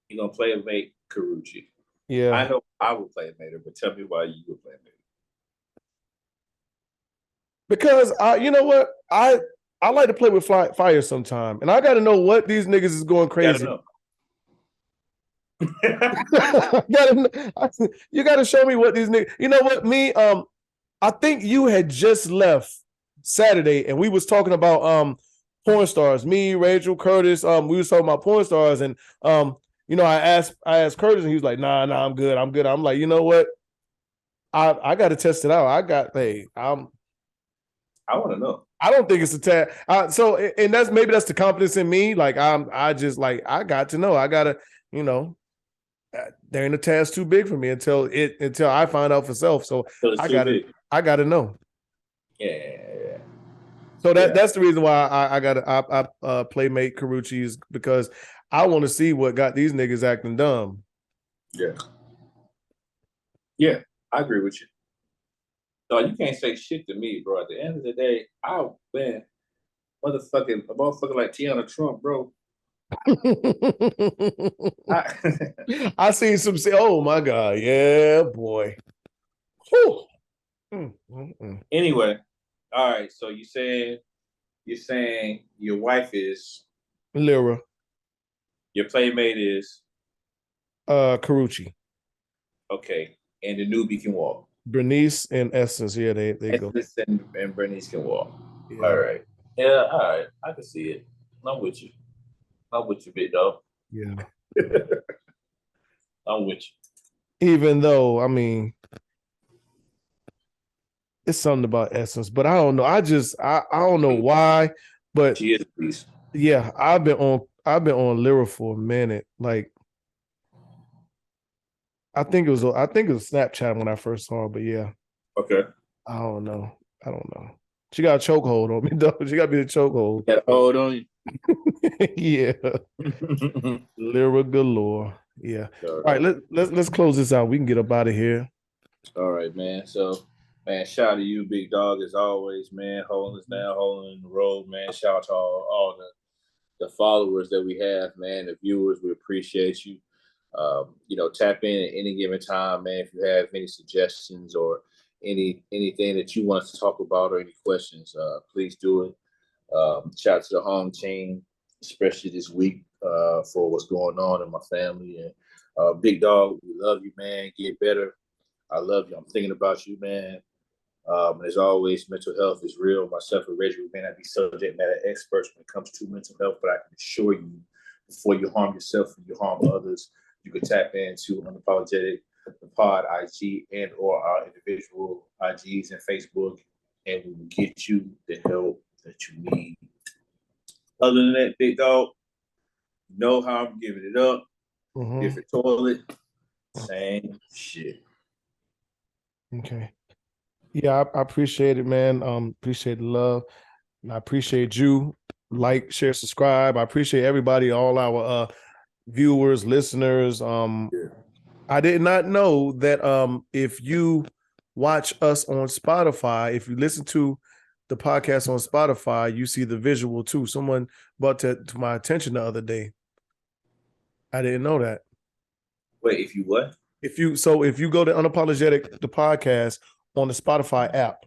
You're gonna play mate Carucci. Yeah. I know I will play her, but tell me why you would play mate. Because you know what? I like to play with fire sometime, and I got to know what these niggas is going crazy. You got to show me what these niggas. You know what? Me, I think you had just left Saturday, and we was talking about porn stars. Me, Rachel, Curtis. We was talking about porn stars, and you know, I asked Curtis, and he was like, "Nah, I'm good. I'm like, you know what? I got to test it out. I want to know. I don't think it's a tag. So, and that's the confidence in me. Like I just like I got to know. I gotta, you know, there ain't a task too big for me until I find out for self. So I gotta know. Yeah. So that's the reason why I playmate Carucci's, because I want to see what got these niggas acting dumb. Yeah, I agree with you. No, you can't say shit to me, bro. At the end of the day, a motherfucker like Tiana Trump, bro. I seen some say, oh my God, yeah, boy. Anyway, all right. So you're saying your wife is Lyra. Your playmate is Carucci. Okay, and the newbie can walk. Bernice and Essence, yeah, they go. Essence and Bernice can walk. Yeah. All right. Yeah, all right. I can see it. I'm with you. Big dog. Yeah. I'm with you. Even though, I mean, it's something about Essence, but I don't know. I don't know why, but she is a beast. Yeah, I've been on Lyra for a minute. Like, I think it was Snapchat when I first saw her, but yeah. Okay. I don't know. She got a chokehold on me, though. She got me the chokehold. Got a hold on you. Yeah. Lyra galore. Yeah. All right, let's close this out. We can get up out of here. All right, man. So, man, shout out to you, big dog, as always, man. Holding us down, holding in the road, man. Shout out to all the followers that we have, man. The viewers, we appreciate you. Tap in at any given time, man. If you have any suggestions or anything that you want us to talk about or any questions, please do it. Shout out to the home team, especially this week, for what's going on in my family. And big dog, we love you, man. Get better. I love you. I'm thinking about you, man. And as always, mental health is real. Myself and Reggie, we may not be subject matter experts when it comes to mental health, but I can assure you, before you harm yourself and you harm others, you can tap into Unapologetic, the pod IG, and or our individual IGs and Facebook, and we will get you the help that you need. Other than that, big dog, you know how I'm giving it up. Different toilet, same shit. Okay. Yeah, I appreciate it, man. Appreciate the love. And I appreciate you. Like, share, subscribe. I appreciate everybody, all our viewers, listeners. I did not know that if you watch us on Spotify, if you listen to the podcast on Spotify, you see the visual too. Someone brought that to my attention the other day. I didn't know that. Wait, if you what? If you go to Unapologetic, the podcast on the Spotify app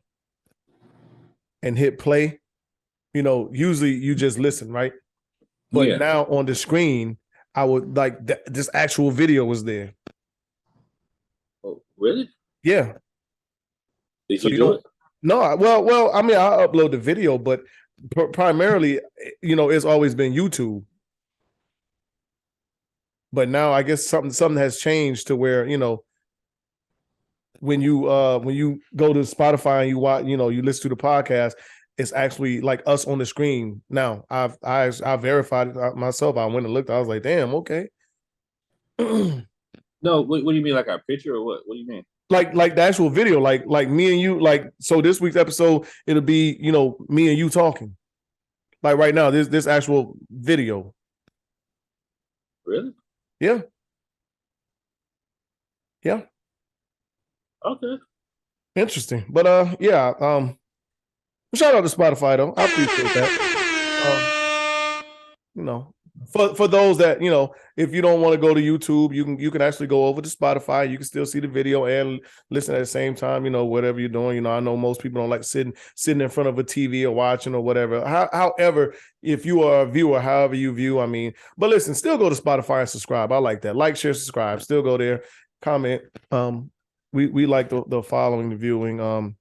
and hit play, you know, usually you just listen, right? But now on the screen, I would like this actual video was there. Oh, really? Yeah. Did you do it? No, well, I mean, I upload the video, but primarily, you know, it's always been YouTube. But now I guess something has changed to where, you know, when you go to Spotify and you watch, you know, you listen to the podcast, it's actually like us on the screen. Now I verified it myself. I went and looked. I was like, damn, okay. No, what do you mean, like our picture or what? What do you mean? Like the actual video, like me and you, like, so this week's episode, it'll be, you know, me and you talking. Like right now, this actual video. Really? Yeah. Yeah. Okay. Interesting. But yeah, shout out to Spotify though. I appreciate that. You know, for those that, you know, if you don't want to go to YouTube, you can actually go over to Spotify. You can still see the video and listen at the same time, you know, whatever you're doing. You know, I know most people don't like sitting in front of a TV or watching or whatever. However, if you are a viewer, however you view, I mean, but listen, still go to Spotify and subscribe. I like that. Like, share, subscribe. Still go there, comment. We like the following, the viewing.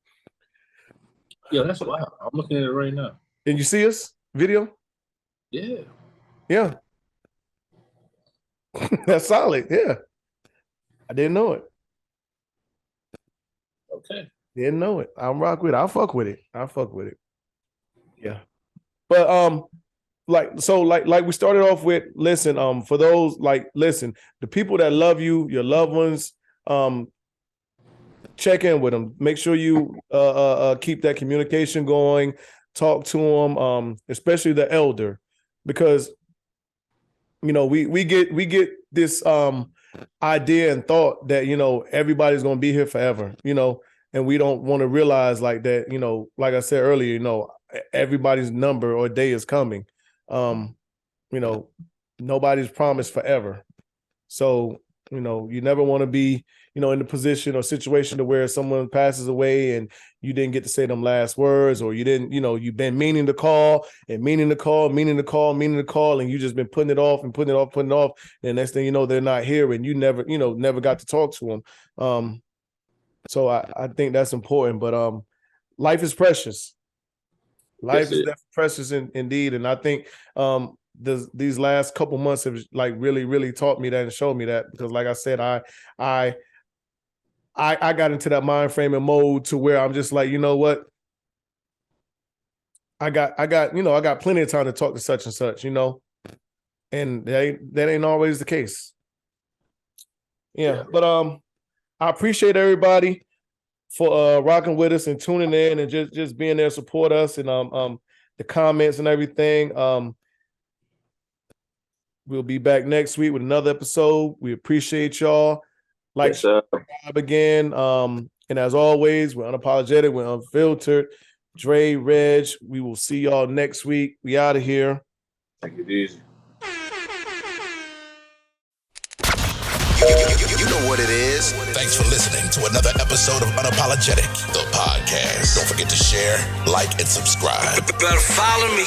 Yeah, that's wild. I'm looking at it right now. And you see us video? Yeah. Yeah. That's solid. Yeah. I didn't know it. Okay. Didn't know it. I'm rock with it. I fuck with it. Yeah. But like we started off with, listen, for those, like, listen, the people that love you, your loved ones, check in with them. Make sure you keep that communication going. Talk to them, especially the elder, because, you know, we get this idea and thought that, you know, everybody's going to be here forever, you know, and we don't want to realize like that, you know, like I said earlier, you know, everybody's number or day is coming. You know, nobody's promised forever. So, you know, you never want to be, you know, in the position or situation to where someone passes away and you didn't get to say them last words, or you didn't, you know, you've been meaning to call, and you just been putting it off. And next thing you know, they're not here and you never got to talk to them. So I think that's important, but life is precious. Life is definitely precious indeed. And I think these last couple months have like really taught me that and showed me that, because like I said, I got into that mind frame and mode to where I'm just like, you know what? I got plenty of time to talk to such and such, you know, and that ain't always the case. Yeah. But I appreciate everybody for rocking with us and tuning in and just being there to support us, and the comments and everything. We'll be back next week with another episode. We appreciate y'all. Like, subscribe again. And as always, we're unapologetic, we're unfiltered. Dre, Reg, we will see y'all next week. We out of here. Take it easy. You know what it is. Thanks for listening to another episode of Unapologetic, the podcast. Don't forget to share, like, and subscribe. Better follow me.